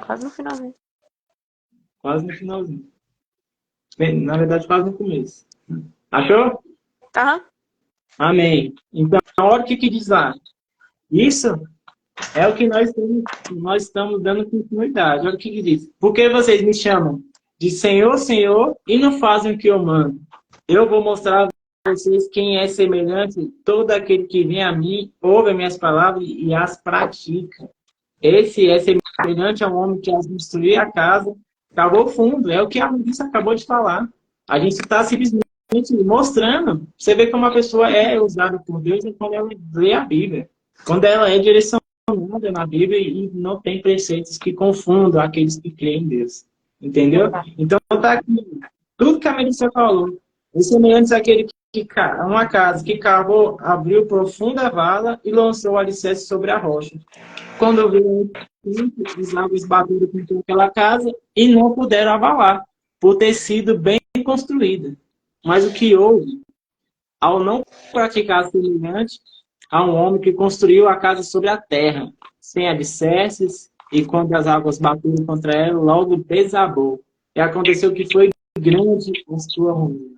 Quase no finalzinho. Quase no finalzinho. Na verdade, quase no começo. Achou? Aham. Amém. Então, olha o que diz lá. Isso é o que nós estamos dando continuidade. Olha o que diz. Porque vocês me chamam de Senhor, Senhor, e não fazem o que eu mando. Eu vou mostrar a vocês quem é semelhante. Todo aquele que vem a mim, ouve as minhas palavras e as pratica. Esse é semelhante a um homem que, ao construir a casa, cavou fundo. É o que a Melissa acabou de falar. A gente está simplesmente mostrando. Você vê como a pessoa é usada por Deus quando ela lê a Bíblia. Quando ela é direcionada na Bíblia e não tem preceitos que confundam aqueles que creem em Deus. Entendeu? Então, tá aqui. Tudo que a Melissa falou. É semelhante àquele uma casa que cavou, abriu profunda vala e lançou o alicerce sobre a rocha. Quando veio os águas bateram contra aquela casa e não puderam abalar, por ter sido bem construída. Mas o que houve, ao não praticar semelhante a um homem que construiu a casa sobre a terra, sem alicerces, e quando as águas bateram contra ela, logo desabou. E aconteceu que foi grande a sua ruína.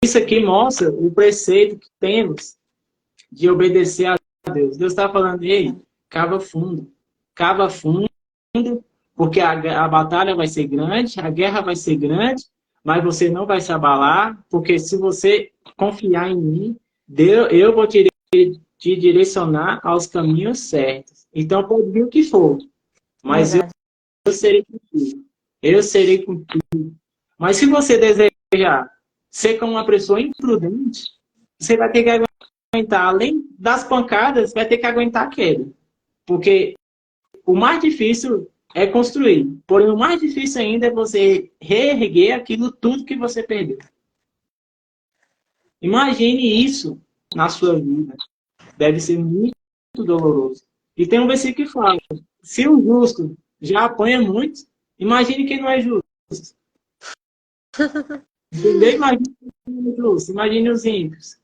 Isso aqui mostra o preceito que temos de obedecer a Deus. Deus está falando, ei, cava fundo, porque a batalha vai ser grande, a guerra vai ser grande, mas você não vai se abalar, porque se você confiar em mim, eu vou te direcionar aos caminhos certos. Então, pode vir o que for, mas eu serei contigo. Eu serei contigo. Mas se você desejar ser como uma pessoa imprudente, você vai ter que aguentar, além das pancadas, vai ter que aguentar a queda. Porque o mais difícil é construir. Porém, o mais difícil ainda é você reerguer aquilo tudo que você perdeu. Imagine isso na sua vida. Deve ser muito doloroso. E tem um versículo que fala, se o justo já apanha muito, imagine quem não é justo. Entendeu? Imagine os ímpios.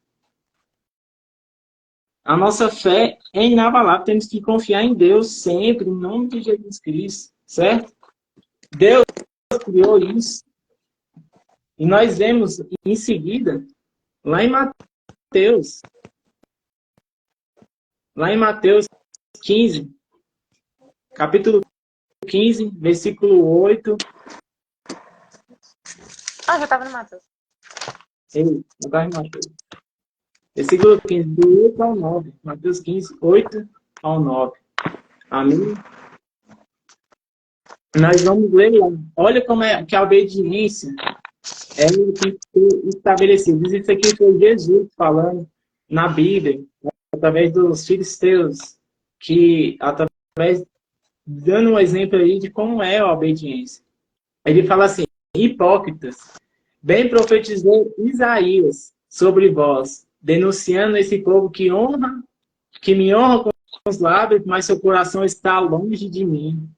A nossa fé é inabalável. Temos que confiar em Deus sempre, em nome de Jesus Cristo. Certo? Deus criou isso. E nós vemos em seguida, lá em Mateus. Lá em Mateus 15. Capítulo 15, versículo 8. Ah, já tava no Mateus. Ei, agora Mateus. Versículo 15, do 8 ao 9. Mateus 15, 8 ao 9. Amém? Nós vamos ler lá. Olha como é que a obediência é estabelecida. Isso aqui foi Jesus falando na Bíblia, através dos filisteus, que através dando um exemplo aí de como é a obediência. Ele fala assim: hipócritas, bem profetizou Isaías sobre vós, denunciando esse povo que me honra com os lábios, mas seu coração está longe de mim.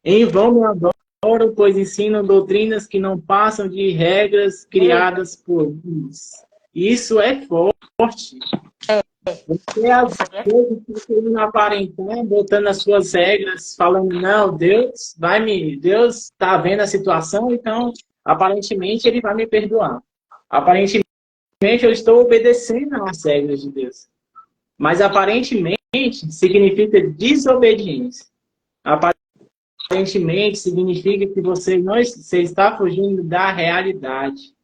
Em vão me adoram, pois ensinam doutrinas que não passam de regras criadas por uns. Isso é forte. Você às vezes está querendo aparentar, botando as suas regras, falando, não, Deus está vendo a situação, então aparentemente ele vai me perdoar. Aparentemente eu estou obedecendo às regras de Deus. Mas aparentemente significa desobediência. Aparentemente significa que você está fugindo da realidade.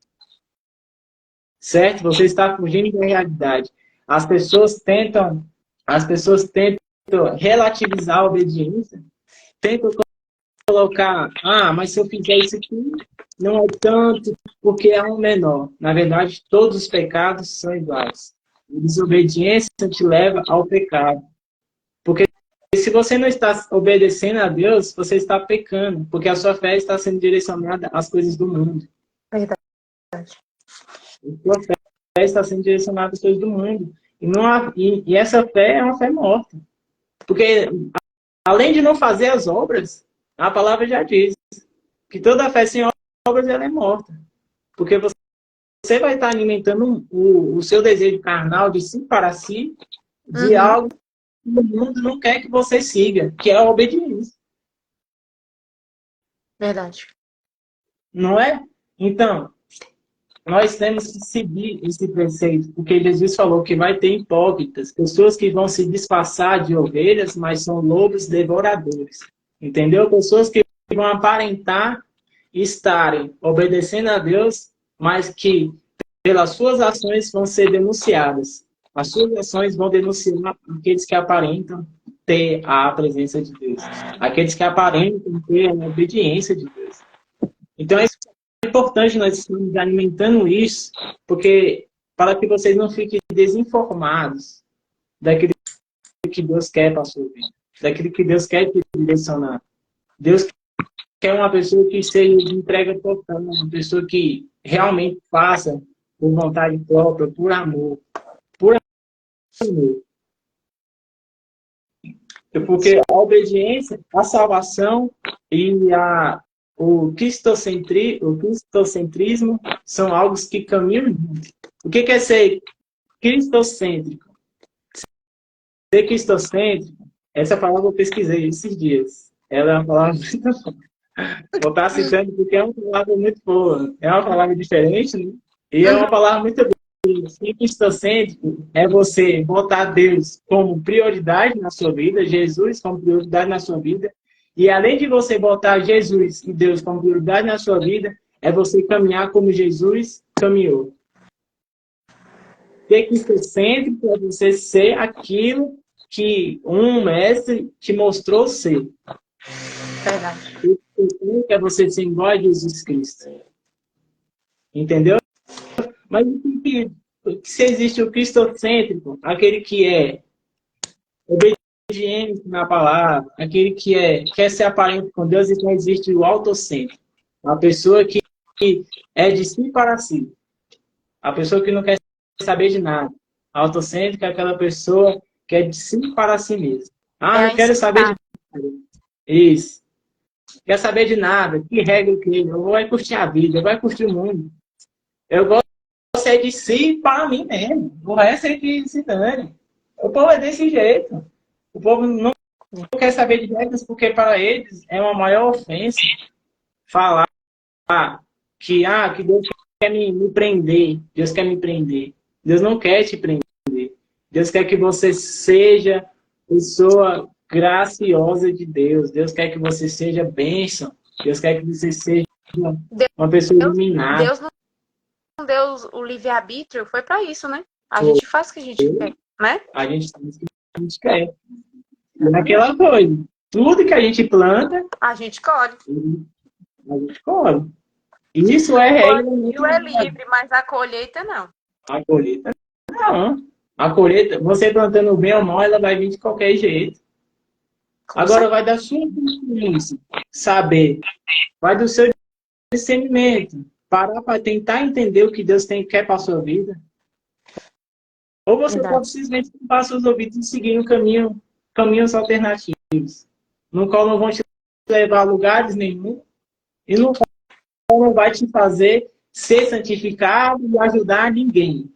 Certo? Você está fugindo da realidade. As pessoas tentam relativizar a obediência, tentam colocar, mas se eu fizer isso aqui, não é tanto, porque é um menor. Na verdade, todos os pecados são iguais. A desobediência te leva ao pecado. Porque se você não está obedecendo a Deus, você está pecando, porque a sua fé está sendo direcionada às coisas do mundo. Verdade. A sua fé está sendo direcionada às coisas do mundo. E essa fé é uma fé morta. Porque, além de não fazer as obras, a palavra já diz que toda fé sem obras ela é morta. Porque você vai estar alimentando o seu desejo carnal de si para si, de algo que o mundo não quer que você siga, que é a obediência. Verdade. Não é? Então, nós temos que seguir esse preceito, porque Jesus falou que vai ter hipócritas, pessoas que vão se disfarçar de ovelhas, mas são lobos devoradores. Entendeu? Pessoas que vão aparentar estarem obedecendo a Deus, mas que pelas suas ações vão ser denunciadas. As suas ações vão denunciar aqueles que aparentam ter a presença de Deus. Aqueles que aparentam ter a obediência de Deus. Então, é importante nós estamos alimentando isso, porque para que vocês não fiquem desinformados daquilo que Deus quer para a sua vida, daquilo que Deus quer te direcionar. Deus quer uma pessoa que seja de entrega total, uma pessoa que realmente faça por vontade própria, por amor. Por amor. Porque a obediência, a salvação e o cristocentrismo são algo que caminham juntos. O que é ser cristocêntrico? Ser cristocêntrico, essa palavra eu pesquisei esses dias. Ela é uma palavra muito boa. Vou estar citando porque é uma palavra muito boa. É uma palavra diferente, né? E é uma palavra muito boa. Ser cristocêntrico é você botar Deus como prioridade na sua vida, Jesus como prioridade na sua vida. E além de você botar Jesus e Deus como prioridade na sua vida, é você caminhar como Jesus caminhou. Ser cristocêntrico é você ser aquilo que um mestre te mostrou ser. Verdade. É você ser igual a Jesus Cristo. Entendeu? Mas se existe o cristocêntrico, aquele que é obediente na palavra, aquele que quer ser aparente com Deus, então existe o autocêntrico. A pessoa que é de si para si. A pessoa que não quer saber de nada. Autocêntrico é aquela pessoa que é de si para si mesmo. Não quero saber de nada. Isso. Quer saber de nada. Que regra que eu vou curtir a vida, eu vou curtir o mundo. Eu gosto de si para mim mesmo. O resto é que se dane. O povo é desse jeito. O povo não quer saber de regras porque para eles é uma maior ofensa falar que Deus quer me prender. Deus quer me prender. Deus não quer te prender. Deus quer que você seja pessoa graciosa de Deus. Deus quer que você seja bênção. Deus quer que você seja uma pessoa iluminada. Deus não Deus o livre-arbítrio, foi para isso, né? A Foi. gente faz o que a gente quer, né? A gente faz o que a gente quer. E naquela coisa, tudo que a gente planta, A gente colhe. a gente colhe. Isso é regra O muito plantio é livre, mas a colheita não. A colheita, não. A colheita, você plantando bem ou mal, ela vai vir de qualquer jeito. Com Agora vai da sua consciência, saber. Vai do seu discernimento. Parar para tentar entender o que Deus quer para a sua vida. Ou você Verdade. pode simplesmente tampar seus ouvidos e seguir um caminhos alternativos, no qual não vão te levar a lugares nenhum e no qual não vai te fazer ser santificado e ajudar ninguém.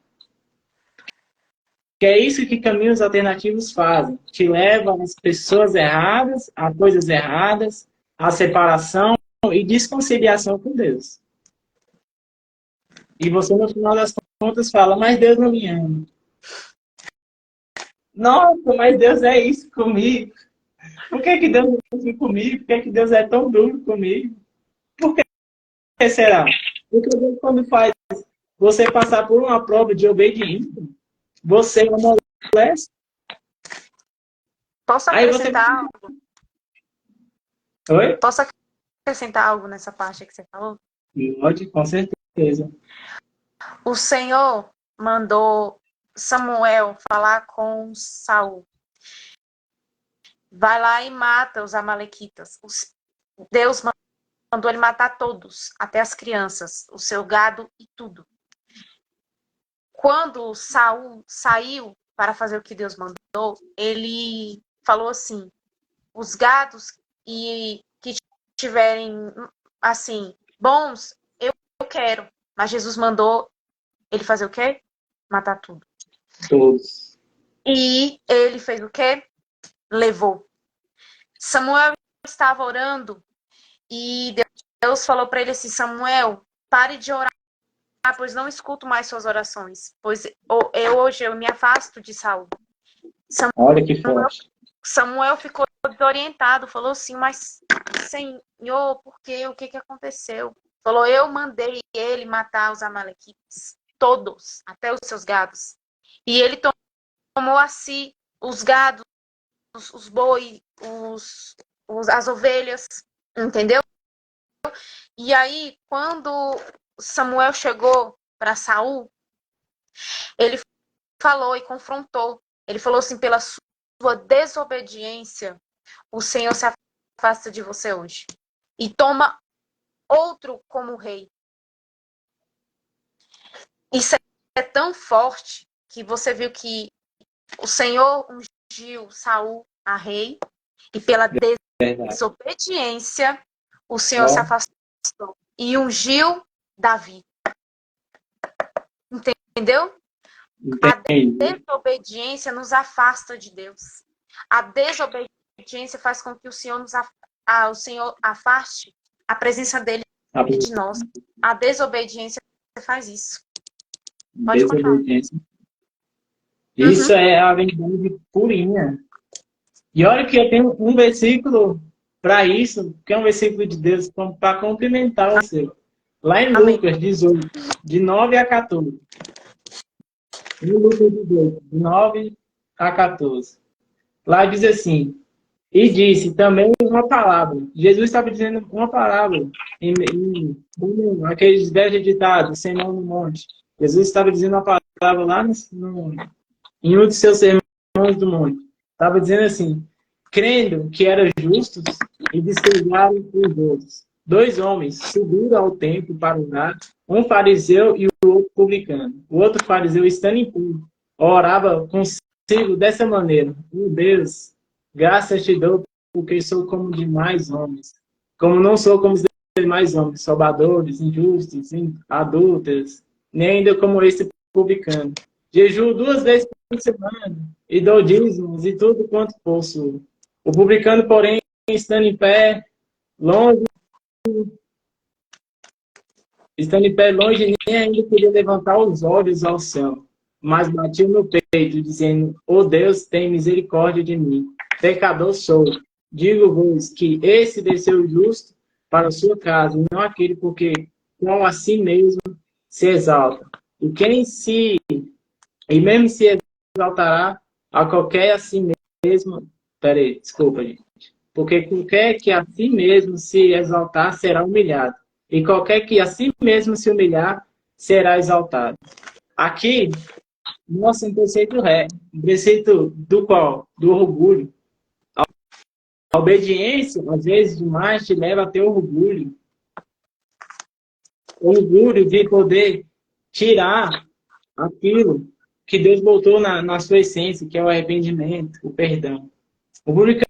Que é isso que caminhos alternativos fazem. Te levam às pessoas erradas, a coisas erradas, a separação e desconciliação com Deus. E você, no final das contas, fala, mas Deus não me ama. Nossa, mas Deus é isso comigo. Por que Deus não é assim comigo? Por que Deus é tão duro comigo? Por que será? Porque Deus, quando faz você passar por uma prova de obediência, você amolece. Posso Aí acrescentar algo? Oi? Posso acrescentar algo nessa parte que você falou? Pode, com certeza. O Senhor mandou Samuel falar com Saul. Vai lá e mata os amalequitas. Deus mandou ele matar todos, até as crianças, o seu gado e tudo. Quando Saul saiu para fazer o que Deus mandou, ele falou assim: os gados que tiverem assim bons, eu quero. Mas Jesus mandou ele fazer o quê? Matar tudo. Todos. E ele fez o quê? Levou. Samuel estava orando e Deus falou para ele assim: Samuel, pare de orar, pois não escuto mais suas orações, pois hoje eu me afasto de Saul. Olha que forte. Samuel ficou desorientado, falou assim: mas Senhor, por quê? O que aconteceu? Falou: eu mandei ele matar os amalequitas, todos, até os seus gados. E ele tomou a si os gados, os bois, as ovelhas, entendeu? E aí, quando Samuel chegou para Saul, ele falou e confrontou. Ele falou assim: pela sua desobediência, o Senhor se afasta de você hoje e toma outro como rei. Isso é tão forte que você viu que o Senhor ungiu Saul a rei e pela desobediência o Senhor se afastou e ungiu Davi. Entendeu? Entendi. A desobediência nos afasta de Deus. A desobediência faz com que o Senhor o Senhor afaste a presença dele de nós. A desobediência faz isso. Pode Desobediência. Isso é a verdade purinha. E olha que eu tenho um versículo para isso, que é um versículo de Deus para complementar o seu. Lá em Lucas 18, de 9 a 14. Em Lucas 18, de 9 a 14. Lá diz assim: e disse também uma palavra. Jesus estava dizendo uma palavra em aqueles 10 ditados, Sermão no Monte. Jesus estava dizendo uma palavra lá em um de seus sermões do monte. Estava dizendo assim: crendo que eram justos e desprezaram os outros. 2 homens subiram ao templo para orar, um fariseu e o outro publicano. O outro fariseu, estando impuro, orava consigo dessa maneira: meu Deus, graças te dou, porque sou como demais homens. Como não sou como os demais homens, roubadores, injustos, adúlteros, nem ainda como esse publicano. Jejuo 2 vezes por semana e dou dízimos e tudo quanto possuo. O publicano, porém, estando em pé, longe, nem ainda podia levantar os olhos ao céu, mas batia no peito, dizendo: ó Deus, tem misericórdia de mim, pecador sou. Digo-vos que esse desceu justo para a sua casa, e não aquele porque, com a si mesmo, se exalta. E mesmo se exaltará a qualquer a si mesmo. Peraí, desculpa, gente. Porque qualquer que a si mesmo se exaltar será humilhado. E qualquer que a si mesmo se humilhar será exaltado. Aqui, mostra um preceito um preceito do qual? Do orgulho. A obediência, às vezes demais, te leva a ter orgulho. Orgulho de poder tirar aquilo que Deus botou na sua essência, que é o arrependimento, o perdão. O publicano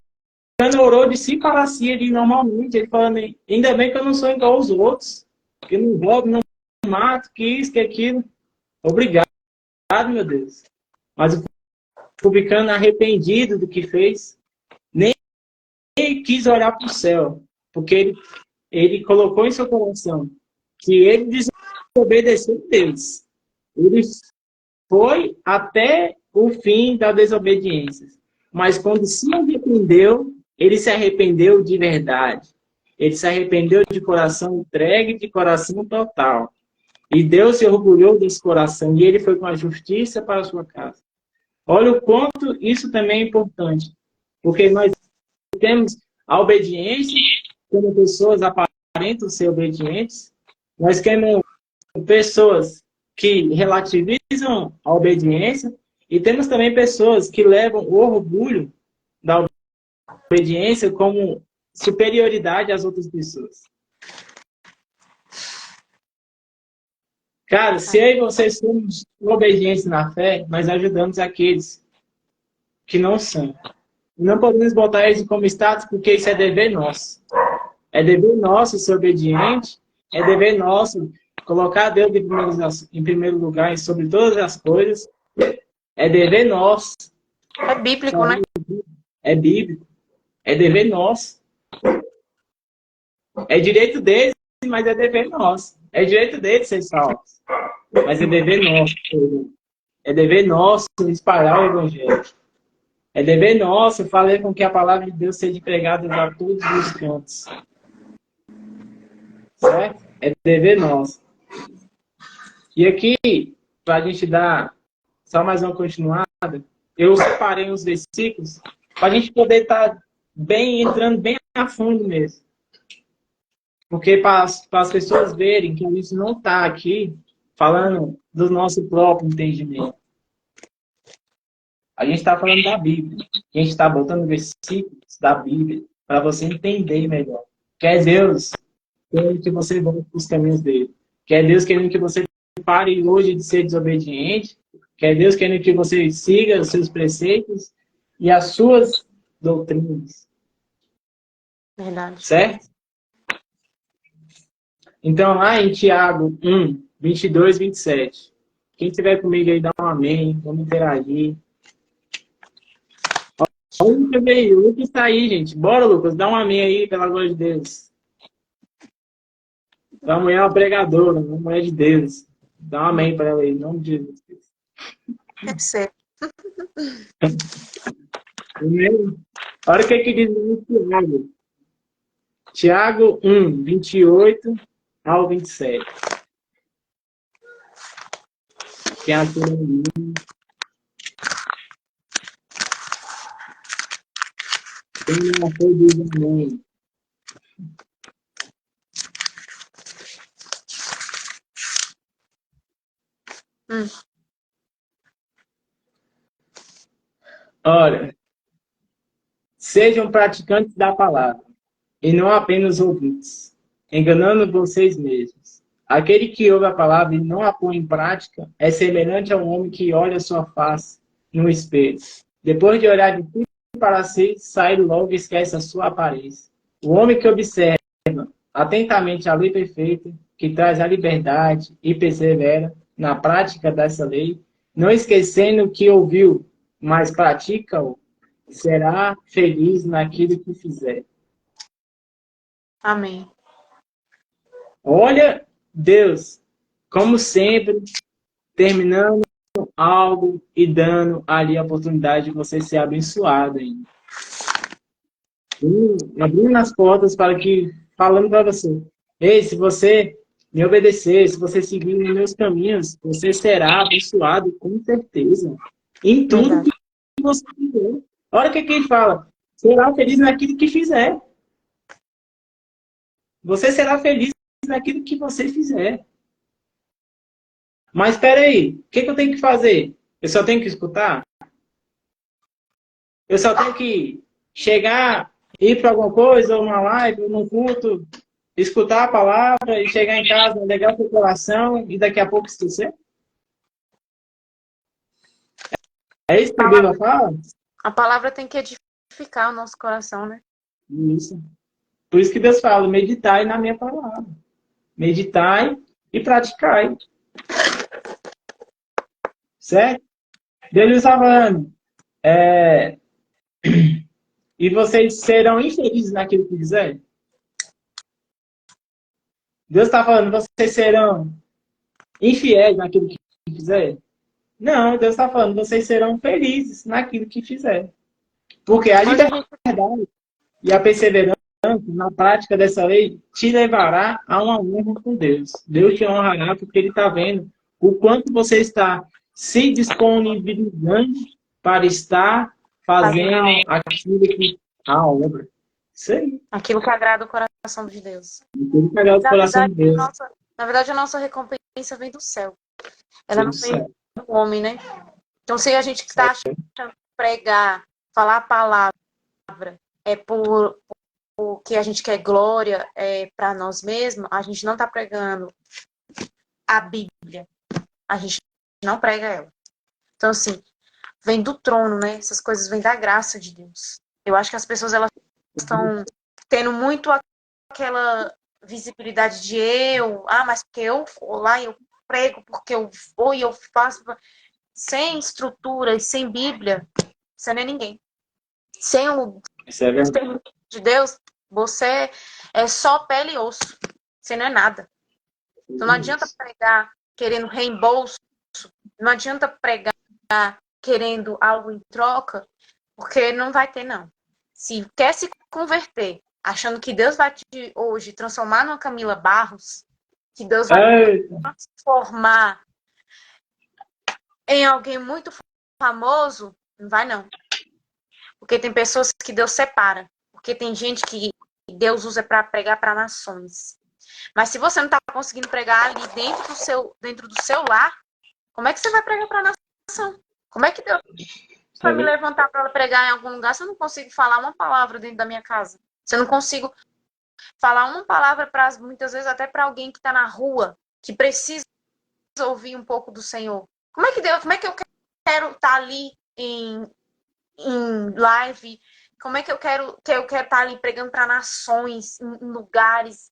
orou de si para si, ele normalmente, ele falando, ainda bem que eu não sou igual aos outros, que eu não roubo, não mato, que isso, que aquilo. Obrigado, meu Deus. Mas o publicano arrependido do que fez, nem quis olhar para o céu, porque ele colocou em seu coração que ele desobedeceu a Deus. Ele foi até o fim da desobediência. Mas quando se arrependeu, ele se arrependeu de verdade. Ele se arrependeu de coração entregue, de coração total. E Deus se orgulhou desse coração e ele foi com a justiça para a sua casa. Olha o quanto isso também é importante. Porque nós temos a obediência, como pessoas aparentam ser obedientes. Nós temos pessoas que relativizam a obediência e temos também pessoas que levam o orgulho da obediência como superioridade às outras pessoas. Cara, se eu e vocês somos obedientes na fé, nós ajudamos aqueles que não são. Não podemos botar eles como status, porque isso é dever nosso. É dever nosso ser obediente, é dever nosso colocar Deus em primeiro lugar sobre todas as coisas. É dever nosso. É bíblico, né? É bíblico. É dever nosso. É direito deles, mas é dever nosso. É direito deles ser salvos. Mas é dever nosso. É dever nosso espalhar o Evangelho. É dever nosso fazer com que a palavra de Deus seja pregada a todos os cantos. Certo? É dever nosso. E aqui, para a gente dar só mais uma continuada, eu separei uns versículos para a gente poder estar entrando bem a fundo mesmo. Porque para as pessoas verem que a gente não está aqui falando do nosso próprio entendimento. A gente está falando da Bíblia. A gente está botando versículos da Bíblia para você entender melhor. Quer Deus querendo que você volte para os caminhos dele. Quer Deus querendo que você pare hoje de ser desobediente. Quer Deus querendo que você siga os seus preceitos e as suas doutrinas. Verdade. Certo? Então, lá em Tiago 1, 22, 27. Quem estiver comigo aí, dá um amém. Vamos interagir. Olha o Lucas aí. O Lucas está aí, gente. Bora, Lucas. Dá um amém aí, pela glória de Deus. A mulher é uma pregadora, uma mulher de Deus. Dá um amém para ela aí, em nome de Jesus. Recebe. Olha o que diz no Tiago. Tiago 1, 28 ao 27. Quem atua no mundo. Tem uma coisa do amém. Ora, sejam praticantes da palavra, e não apenas ouvintes, enganando vocês mesmos. Aquele que ouve a palavra e não a põe em prática é semelhante a um homem que olha sua face no espelho. Depois de olhar de tudo para si, sai logo e esquece a sua aparência. O homem que observa atentamente a lei perfeita, que traz a liberdade e persevera na prática dessa lei, não esquecendo o que ouviu, mas pratica-o, será feliz naquilo que fizer. Amém. Olha, Deus, como sempre, terminando algo e dando ali a oportunidade de você ser abençoado ainda. Abrindo as portas para que, falando para você, ei, se você me obedecer, se você seguir nos meus caminhos, você será abençoado com certeza. Em tudo Verdade. que você fizer. Olha o que ele fala. Será feliz naquilo que fizer. Você será feliz naquilo que você fizer. Mas espera aí, o que eu tenho que fazer? Eu só tenho que escutar? Eu só tenho que chegar, ir para alguma coisa, uma live, num culto, escutar a palavra e chegar em casa, alegar o seu coração e daqui a pouco esquecer? É isso que a Bíblia fala? A palavra tem que edificar o nosso coração, né? Isso. Por isso que Deus fala, meditai na minha palavra. Meditai e praticai. Certo? Deus está falando. E vocês serão infelizes naquilo que fizer? Deus está falando, vocês serão infiéis naquilo que fizer? Não, Deus está falando, vocês serão felizes naquilo que fizer. Porque a Onde a gente liberdade e a perseverança na prática dessa lei te levará a uma honra com Deus. Deus te honrará porque Ele está vendo o quanto você está se disponibilizando para estar fazendo aquilo que a obra. Isso aí. aquilo que agrada o coração de Deus. Aquilo que agrada o coração de Deus. Na verdade, a nossa recompensa vem do céu. Ela Vem não do vem céu. do homem, né? Então, se a gente está achando que pregar, falar a palavra é por que a gente quer glória para nós mesmos, a gente não está pregando a Bíblia. A gente não prega ela. Então, assim, vem do trono, né? Essas coisas vêm da graça de Deus. Eu acho que as pessoas, elas estão tendo muito aquela visibilidade de mas porque eu vou lá e eu prego, porque eu vou e eu faço. Sem estrutura e sem Bíblia, você não é ninguém. Sem o Isso é verdade. Espírito de Deus, você é só pele e osso. Você não é nada. Então não adianta pregar querendo reembolso, não adianta pregar querendo algo em troca, porque não vai ter, não. Se quer se converter, achando que Deus vai te hoje transformar numa Camila Barros, que Deus vai transformar em alguém muito famoso, não vai, não. Porque tem pessoas que Deus separa. Porque tem gente que Deus usa para pregar para nações. Mas se você não está conseguindo pregar ali dentro do seu lar, como é que você vai pregar para a nação? Como é que Deus vai me levantar para pregar em algum lugar se eu não consigo falar uma palavra dentro da minha casa? Se eu não consigo falar uma palavra, muitas vezes até para alguém que está na rua, que precisa ouvir um pouco do Senhor. Como é que eu quero estar ali em live? Como é que eu quero estar ali pregando para nações, em lugares,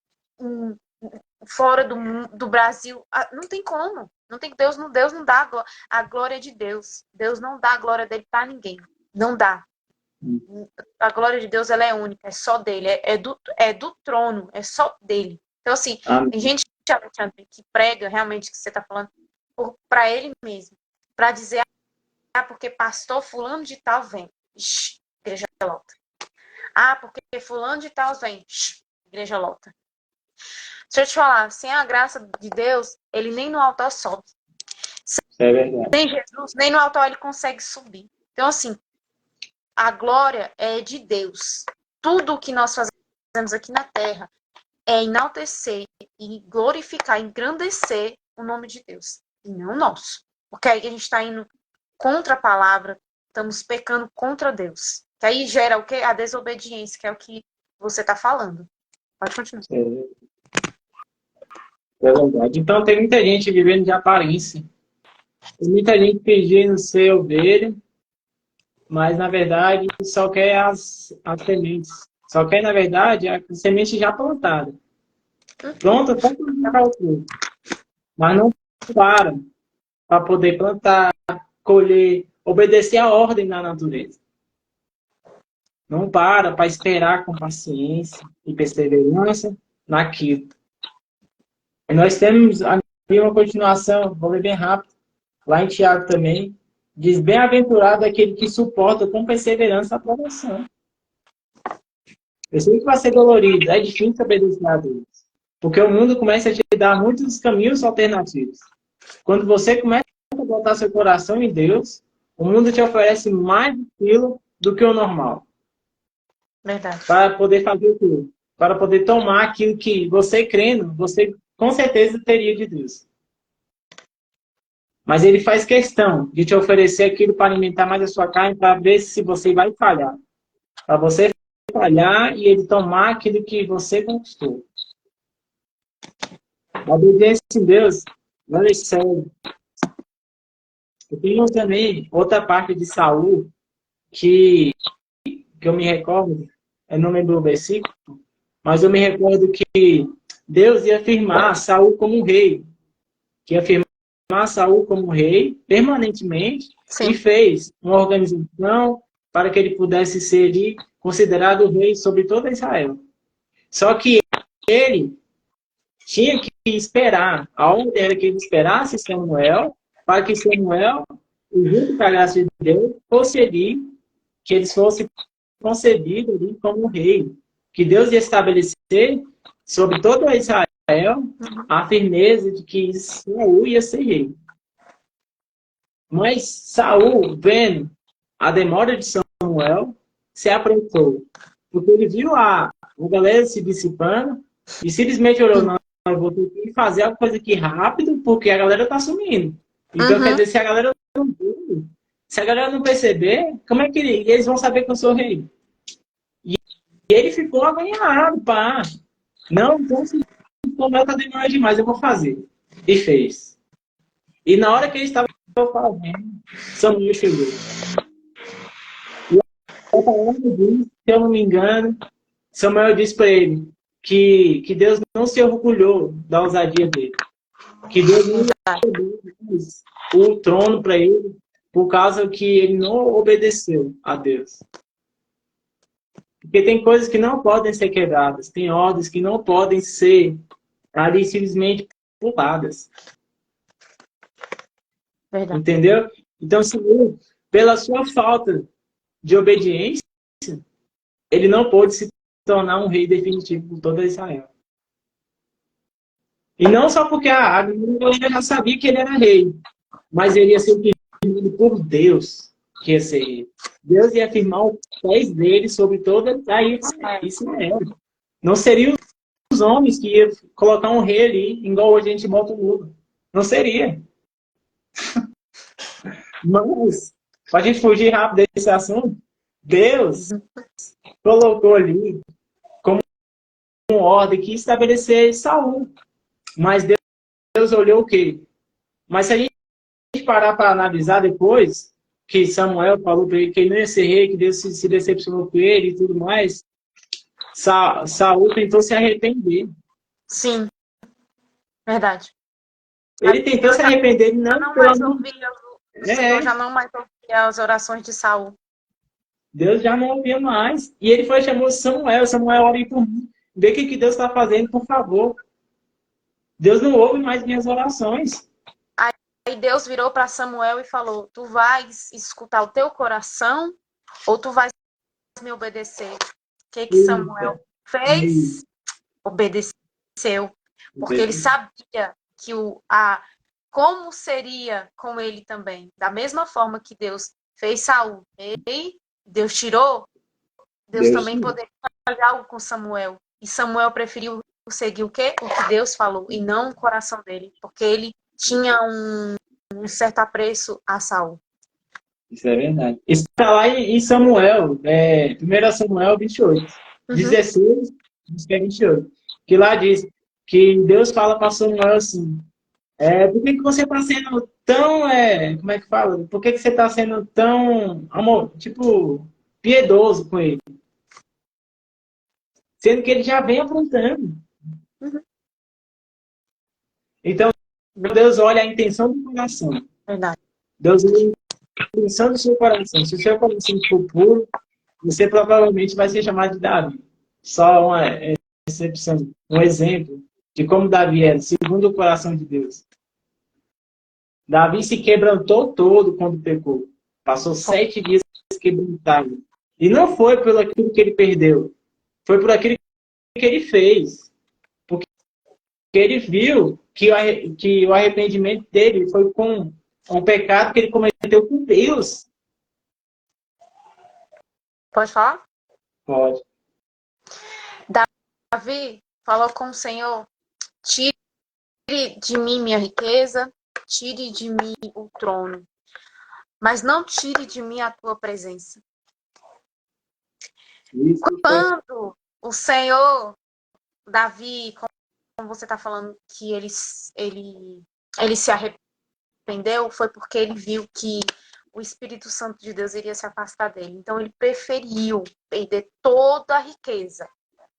fora do Brasil? Não tem como. Não tem. Deus não dá a glória de Deus. Deus não dá a glória dele para ninguém. Não dá. A glória de Deus, ela é única, é só dele, é do trono, é só dele. Então, assim, tem gente, Alexandre, que prega realmente o que você está falando para ele mesmo, para dizer, porque pastor fulano de tal vem, igreja lota. Porque fulano de tal vem, igreja lota. Deixa eu te falar, sem a graça de Deus, ele nem no altar sobe. É verdade. Nem Jesus, nem no altar ele consegue subir. Então, assim, a glória é de Deus. Tudo o que nós fazemos aqui na terra é enaltecer e glorificar, engrandecer o nome de Deus. E não o nosso. Porque aí a gente está indo contra a palavra, estamos pecando contra Deus. Que aí gera o quê? A desobediência, que é o que você está falando. Pode continuar. É verdade. Então tem muita gente vivendo de aparência. Tem muita gente fingindo ser ovelha, mas na verdade só quer as sementes. Só quer, na verdade, a semente já plantada. Pronta para plantar o fruto. Mas não para poder plantar, colher, obedecer a ordem da natureza. Não para esperar com paciência e perseverança naquilo. E nós temos aqui uma continuação, vou ler bem rápido, lá em Tiago também, diz, bem-aventurado aquele que suporta com perseverança a provação. Eu sei que vai ser dolorido, é difícil obedecer a Deus. Porque o mundo começa a te dar muitos caminhos alternativos. Quando você começa a botar seu coração em Deus, o mundo te oferece mais aquilo do que o normal. Verdade. Para poder fazer o quê? Para poder tomar aquilo que você crendo, você com certeza teria de Deus. Mas ele faz questão de te oferecer aquilo para alimentar mais a sua carne, para ver se você vai falhar. Para você falhar e ele tomar aquilo que você conquistou. A obediência em Deus não é sério. Eu tenho também outra parte de Saul que eu me recordo, eu não lembro o versículo, mas eu me recordo que Deus ia afirmar Saul como rei, que ia afirmar Saul como rei permanentemente. Sim. E fez uma organização para que ele pudesse ser ali, considerado o rei sobre toda Israel. Só que ele tinha que esperar, a ordem era que ele esperasse Samuel, para que Samuel, junto com a graça de Deus, fosse ali, que eles fossem concebidos ali como rei. Que Deus ia estabelecer sobre toda Israel a firmeza de que Saul ia ser rei. Mas Saul, vendo a demora de Samuel, se apressou. Porque ele viu a galera se dissipando e simplesmente olhou, não, eu vou ter que fazer a coisa aqui rápido, porque a galera tá sumindo. Então, quer dizer, se a galera não perceber, como é que eles vão saber que eu sou rei? E ele ficou agoniado, pá. Não, então se Samuel tá demorando demais, eu vou fazer. E fez. E na hora que ele estava fazendo, Samuel chegou. E a palavra diz, se eu não me engano, Samuel disse para ele que Deus não se orgulhou da ousadia dele. Que Deus não deu o trono para ele por causa que ele não obedeceu a Deus. Porque tem coisas que não podem ser quebradas, tem ordens que não podem ser ali simplesmente puladas. Verdade. Entendeu? Então, Saul, pela sua falta de obediência, ele não pôde se tornar um rei definitivo por toda Israel. E não só porque a galera já sabia que ele era rei, mas ele ia ser pedido por Deus que ia ser rei. Deus ia afirmar os pés dele sobre toda Israel. Não seriam os homens que iam colocar um rei ali, igual hoje a gente bota o Lula. Não seria. Mas, para a gente fugir rápido desse assunto, Deus colocou ali como uma ordem que estabelecer Saul. Mas Deus olhou o quê? Mas se a gente parar para analisar depois, que Samuel falou para ele que ele não ia ser rei, que Deus se decepcionou com ele e tudo mais, Saul tentou se arrepender. Sim. Verdade. Ele tentou se arrepender, não mais ouvia, o Senhor já não mais ouvia as orações de Saul. Deus já não ouvia mais. E ele foi chamou Samuel. Samuel, ore por mim. Vê o que Deus está fazendo, por favor. Deus não ouve mais minhas orações. Aí Deus virou para Samuel e falou: tu vais escutar o teu coração ou tu vais me obedecer? O que Samuel fez? Obedeceu. Porque ele sabia que como seria com ele também. Da mesma forma que Deus fez Saul rei, Deus tirou, Deus também poderia fazer algo com Samuel. E Samuel preferiu seguir o quê? O que Deus falou, e não o coração dele. Porque ele tinha um certo apreço a Saul. Isso é verdade. Isso está lá em Samuel, 1 Samuel 28. 16, 28. Que lá diz que Deus fala para Samuel assim, por que você está sendo tão, como é que fala? Por que você está sendo tão, piedoso com ele? Sendo que ele já vem aprontando. Então, Deus olha a intenção do coração. Verdade. Deus olha a intenção do seu coração. Se o seu coração for puro, você provavelmente vai ser chamado de Davi. Só uma exceção, um exemplo de como Davi era, segundo o coração de Deus. Davi se quebrantou todo quando pecou. Passou 7 dias quebrantado. E não foi por aquilo que ele perdeu. Foi por aquilo que ele fez. Porque ele viu que o arrependimento dele foi com um pecado que ele cometeu com Deus. Pode falar? Pode. Davi falou com o Senhor: tire de mim minha riqueza, tire de mim o trono, mas não tire de mim a tua presença. Isso Quando o Senhor, Davi, como você está falando, que ele se arrependeu, foi porque ele viu que o Espírito Santo de Deus iria se afastar dele. Então ele preferiu perder toda a riqueza,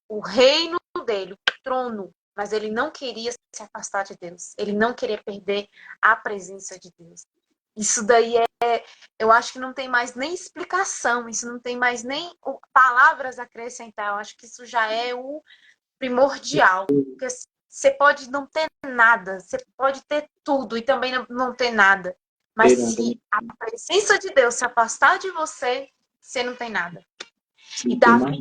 o reino dele, o trono, mas ele não queria se afastar de Deus. Ele não queria perder a presença de Deus. Isso daí eu acho que não tem mais nem explicação, isso não tem mais nem palavras a acrescentar. Eu acho que isso já é o primordial. Porque você pode não ter nada, você pode ter tudo e também não ter nada. Mas se a presença de Deus se afastar de você, você não tem nada. E Davi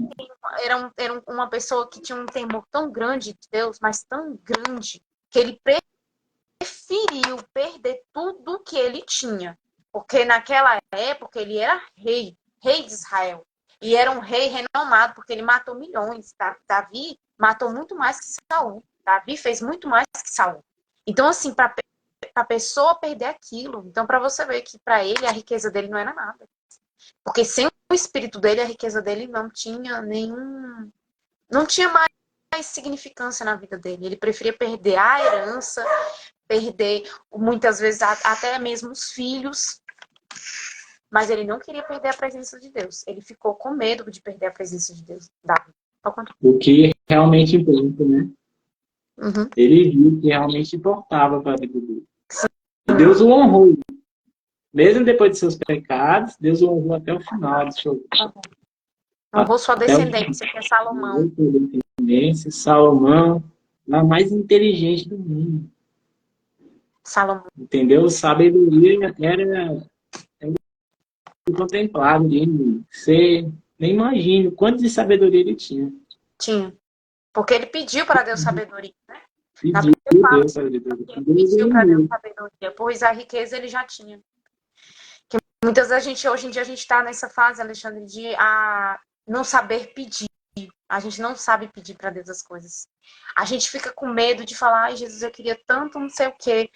era uma pessoa que tinha um temor tão grande de Deus, mas tão grande, que ele preferiu perder tudo que ele tinha. Porque naquela época ele era rei de Israel. E era um rei renomado, porque ele matou milhões. Davi matou muito mais que Saul. Davi fez muito mais que Saul. Então, assim, para a pessoa perder aquilo, então para você ver que para ele a riqueza dele não era nada. Porque sem o espírito dele, a riqueza dele não tinha mais significância na vida dele. Ele preferia perder a herança, perder muitas vezes até mesmo os filhos, mas ele não queria perder a presença de Deus. Ele ficou com medo de perder a presença de Deus. Davi. O que realmente importa, né? Uhum. Ele viu que realmente importava para a vida dele. E Deus o honrou. Mesmo depois de seus pecados, Deus o honrou até o final. Honrou sua descendência, que é Salomão. Salomão, a mais inteligente do mundo. Salomão. Entendeu? Sabedoria era contemplado. Você nem imagina o quanto de sabedoria ele tinha. Tinha. Porque ele pediu para Deus sabedoria, né? Pediu para Deus sabedoria. Pois a riqueza ele já tinha. Que muitas vezes hoje em dia a gente está nessa fase, Alexandre, de não saber pedir. A gente não sabe pedir para Deus as coisas. A gente fica com medo de falar: ai, Jesus, eu queria tanto não sei o quê.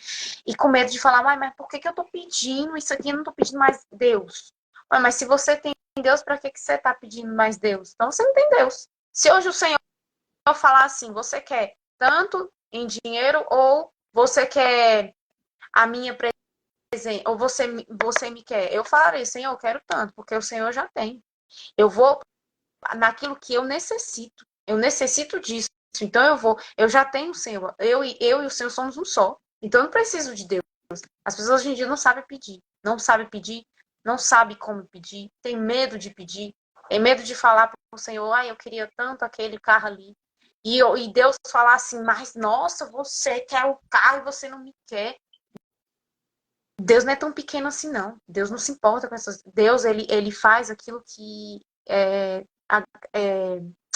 E com medo de falar: mas por que eu tô pedindo isso aqui? Eu não tô pedindo mais Deus. Mas se você tem Deus, para que você tá pedindo mais Deus? Então você não tem Deus. Se hoje o Senhor falar assim: você quer tanto em dinheiro, ou você quer a minha presença, ou você me quer, eu falarei: Senhor, eu quero tanto, porque o Senhor já tem. Eu vou naquilo que eu necessito. Eu necessito disso. Então eu já tenho o Senhor. Eu e o Senhor somos um só. Então eu não preciso de Deus. As pessoas hoje em dia não sabem pedir. Não sabem pedir, não sabem como pedir, tem medo de pedir, tem medo de falar para o Senhor: ai, eu queria tanto aquele carro ali. E Deus falar assim: mas nossa, você quer o carro e você não me quer. Deus não é tão pequeno assim, não. Deus não se importa com essas. Deus, ele faz aquilo que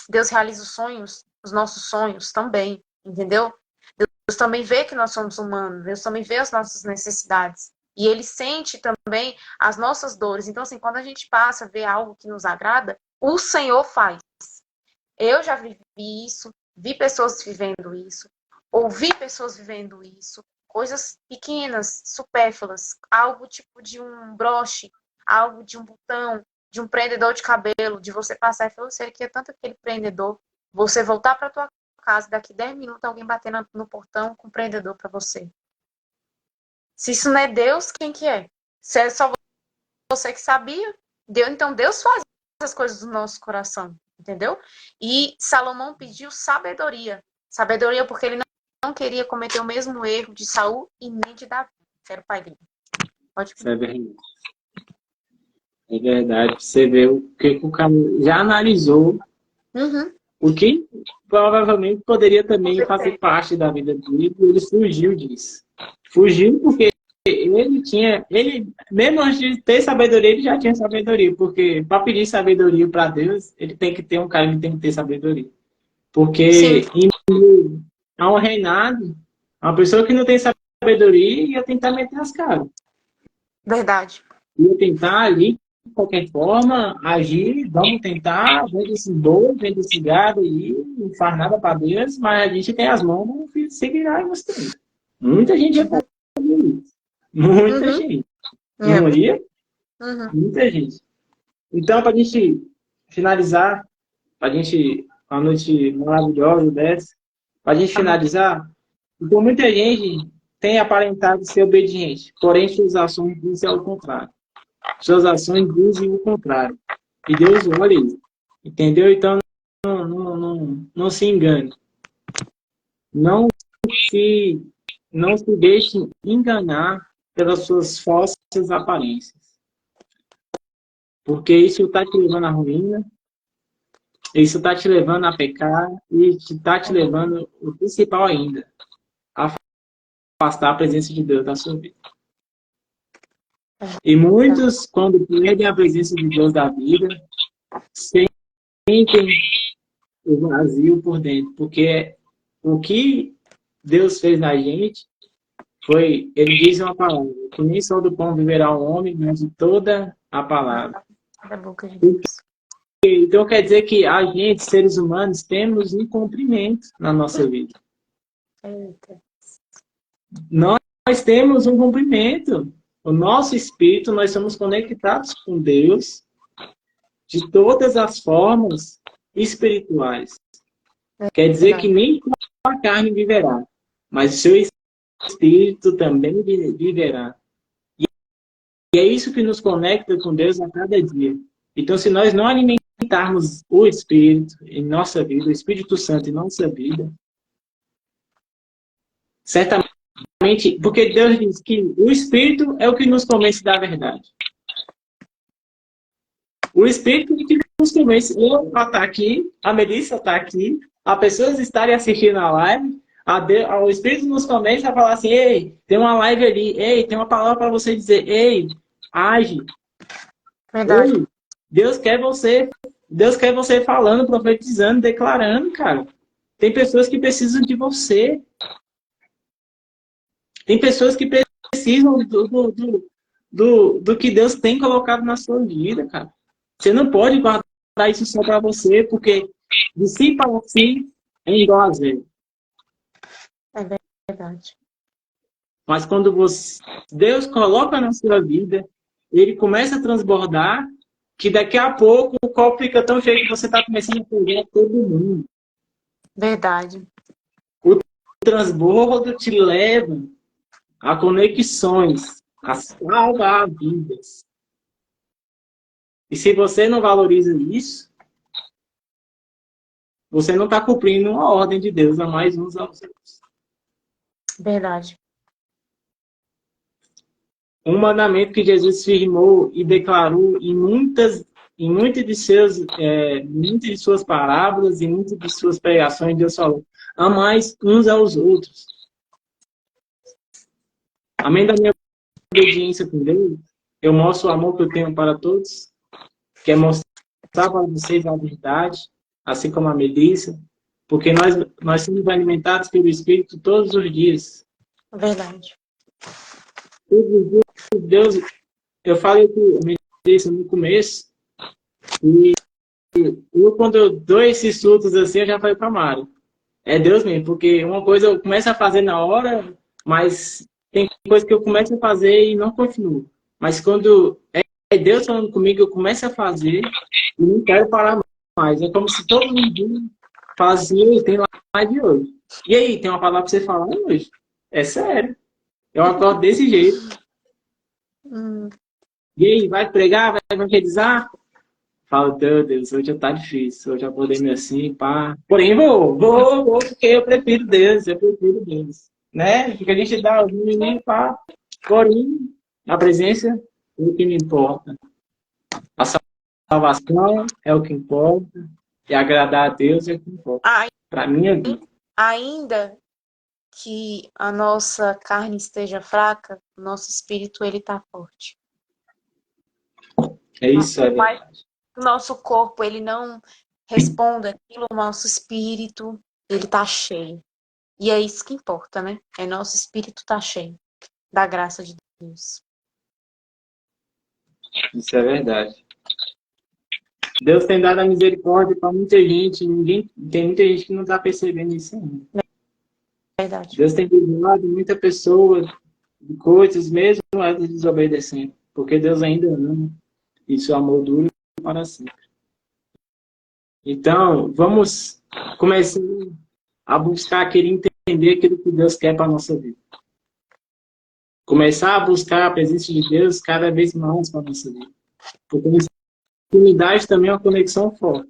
Deus realiza os sonhos, os nossos sonhos também, entendeu? Deus também vê que nós somos humanos, Deus também vê as nossas necessidades. E Ele sente também as nossas dores. Então, assim, quando a gente passa a ver algo que nos agrada, o Senhor faz. Eu já vivi isso, vi pessoas vivendo isso, ouvi pessoas vivendo isso, coisas pequenas, supérfluas, algo tipo de um broche, algo de um botão, de um prendedor de cabelo, de você passar e falar: você queria tanto aquele prendedor, você voltar para tua casa, daqui 10 minutos alguém bater no portão com um prendedor para você. Se isso não é Deus, quem que é? Se é só você que sabia, então Deus faz as coisas do nosso coração, entendeu? E Salomão pediu sabedoria. Sabedoria porque ele não queria cometer o mesmo erro de Saul e nem de Davi, que era o pai dele. Pode Isso é verdade. É verdade. Você vê o que o cara já analisou. Uhum. O que provavelmente poderia também fazer parte da vida dele, e ele fugiu disso. Fugiu porque ele mesmo antes de ter sabedoria, ele já tinha sabedoria, porque para pedir sabedoria para Deus, ele tem que ter um cara que tem que ter sabedoria. Porque a um reinado, uma pessoa que não tem sabedoria ia tentar meter as caras. Verdade. Ia tentar ali, de qualquer forma, agir, vamos tentar, vende esse boi, vende esse gado aí, não faz nada para Deus, mas a gente tem as mãos, vamos segurar e você. Muita gente ia fazer isso. Muita gente. Não ia? Muita gente. Então, para a gente finalizar, para a gente, uma noite maravilhosa dessa, para a gente finalizar, então muita gente tem aparentado ser obediente, porém suas ações dizem ao contrário. Suas ações dizem o contrário. E Deus olha isso. Entendeu? Então, não se engane. Não se, não se deixe enganar pelas suas falsas aparências. Porque isso está te levando à ruína, isso está te levando a pecar e está te levando, o principal ainda, a afastar a presença de Deus da sua vida. E muitos, quando perdem a presença de Deus da vida, sentem o vazio por dentro. Porque o que Deus fez na gente foi, ele diz uma palavra, que nem só do pão viverá o homem, mas de toda a palavra. Da boca de Deus. Então quer dizer que a gente, seres humanos, temos um cumprimento na nossa vida. Eita. Nós temos um cumprimento. O nosso espírito, nós somos conectados com Deus de todas as formas espirituais. Quer dizer que nem com a carne viverá, mas o seu espírito também viverá. E é isso que nos conecta com Deus a cada dia. Então, se nós não alimentarmos o Espírito em nossa vida, o Espírito Santo em nossa vida, certamente, porque Deus diz que o Espírito é o que nos convence da verdade. O Espírito é o que nos convence. Eu estar aqui, a Melissa está aqui, as pessoas estarem assistindo a live, o Espírito nos convence a falar assim, ei, tem uma live ali, ei, tem uma palavra para você dizer, ei, age. Verdade. Ei, Deus quer você falando, profetizando, declarando, cara. Tem pessoas que precisam de você. Tem pessoas que precisam do que Deus tem colocado na sua vida, cara. Você não pode guardar isso só para você, porque de si para si é igual a zero. É verdade. Mas quando Deus coloca na sua vida, ele começa a transbordar, que daqui a pouco o copo fica tão cheio que você está começando a pegar todo mundo. Verdade. O transbordo te leva a conexões, a salvar vidas. E se você não valoriza isso, você não está cumprindo uma ordem de Deus a mais uns aos outros. Verdade. Um mandamento que Jesus firmou e declarou em muitas de suas parábolas e muitas de suas pregações, Deus falou: amais uns aos outros. Amém da minha obediência com Deus, eu mostro o amor que eu tenho para todos, que é mostrar para vocês a verdade, assim como a Melissa, porque nós somos alimentados pelo Espírito todos os dias. Verdade. Todos os dias, Deus, eu falei com a Melissa no começo, e quando eu dou esses surtos assim, eu já falei para Mário. É Deus mesmo, porque uma coisa eu começo a fazer na hora, mas tem coisa que eu começo a fazer e não continuo. Mas quando é Deus falando comigo, eu começo a fazer e não quero parar mais. É como se todo mundo fazia e tem live hoje. E aí, tem uma palavra para você falar hoje? É sério. Eu acordo desse jeito. E aí, vai pregar? Vai evangelizar? Falo, meu Deus, hoje tá difícil. Hoje eu acordei meio assim, pá. Porém, vou, porque eu prefiro Deus. Né? Porque a gente dá o menino, pá. Porém, a presença é o que me importa. A salvação é o que importa. E agradar a Deus é o que importa. Para minha vida. Ainda que a nossa carne esteja fraca, o nosso espírito ele tá forte. É isso, é verdade. Mas o nosso corpo ele não responde aquilo, o nosso espírito ele tá cheio. E é isso que importa, né? É nosso espírito tá cheio da graça de Deus. Isso é verdade. Deus tem dado a misericórdia para muita gente, tem muita gente que não está percebendo isso ainda. Verdade. Deus tem livrado muita pessoa de coisas, mesmo elas desobedecendo, porque Deus ainda ama e seu amor dura para sempre. Então, vamos começar a buscar, querer entender aquilo que Deus quer para a nossa vida. Começar a buscar a presença de Deus cada vez mais para a nossa vida. Porque a intimidade também é uma conexão forte.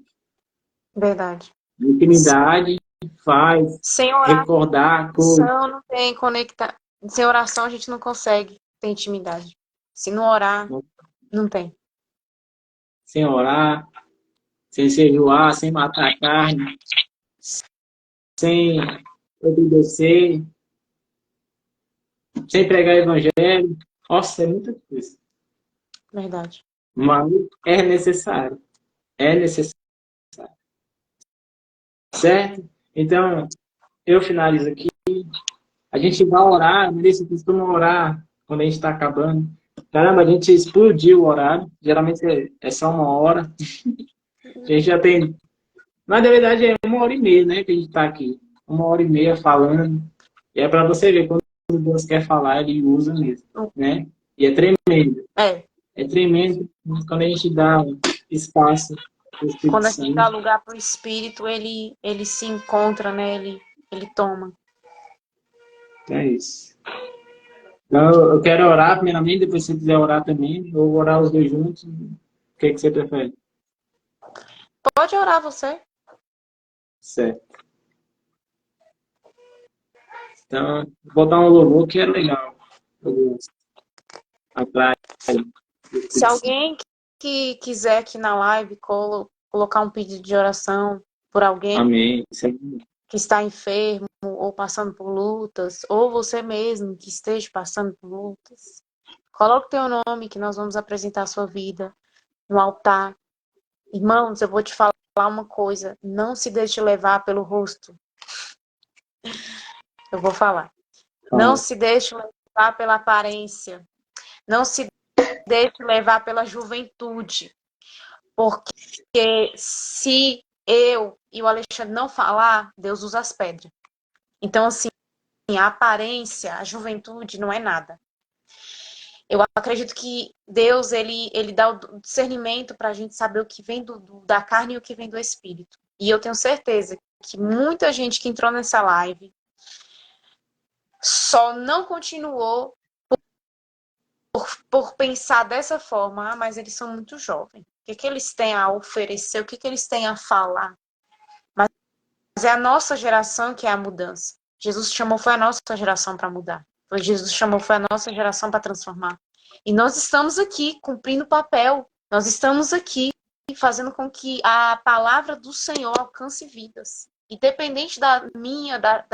Verdade. A intimidade faz Sem recordar coisas. oração não tem conectar. Sem oração a gente não consegue ter intimidade. Se não orar, não tem. Sem orar, sem se enjoar, sem matar a carne, sem obedecer, sem pregar o evangelho. Nossa, é muita coisa. Verdade. Mas é necessário. É necessário. Certo? Então, eu finalizo aqui. A gente vai orar, Melissa costuma orar quando a gente está acabando. Caramba, a gente explodiu o horário. Geralmente é só 1 hora. A gente já tem. Mas na verdade é 1 hora e meia, né? Que a gente está aqui. 1 hora e meia falando. E é para você ver quando Deus quer falar, ele usa mesmo. Né? E é tremendo. É tremendo quando a gente dá espaço para o Espírito Quando a gente Santo. dá lugar para o Espírito, ele se encontra, né? Ele toma. É isso. Então, eu quero orar primeiramente, depois se você quiser orar também, ou orar os dois juntos. O que você prefere? Pode orar você. Certo. Então, vou dar um louvor que é legal. Atrás. Se alguém que quiser aqui na live colocar um pedido de oração por alguém Amém. que está enfermo ou passando por lutas, ou você mesmo que esteja passando por lutas, coloque teu nome que nós vamos apresentar a sua vida no altar. Irmãos, eu vou te falar uma coisa, não se deixe levar pelo rosto. Eu vou falar. Não se deixe levar pela aparência. Não se deixe levar pela juventude. Porque se eu e o Alexandre não falar, Deus usa as pedras. Então, assim, a aparência, a juventude não é nada. Eu acredito que Deus, ele dá o discernimento para a gente saber o que vem da carne e o que vem do espírito. E eu tenho certeza que muita gente que entrou nessa live só não continuou por pensar dessa forma, mas eles são muito jovens. O que eles têm a oferecer? O que eles têm a falar? Mas é a nossa geração que é a mudança. Jesus chamou, foi a nossa geração para mudar. Jesus chamou, foi a nossa geração para transformar. E nós estamos aqui cumprindo o papel. Nós estamos aqui fazendo com que a palavra do Senhor alcance vidas. Independente da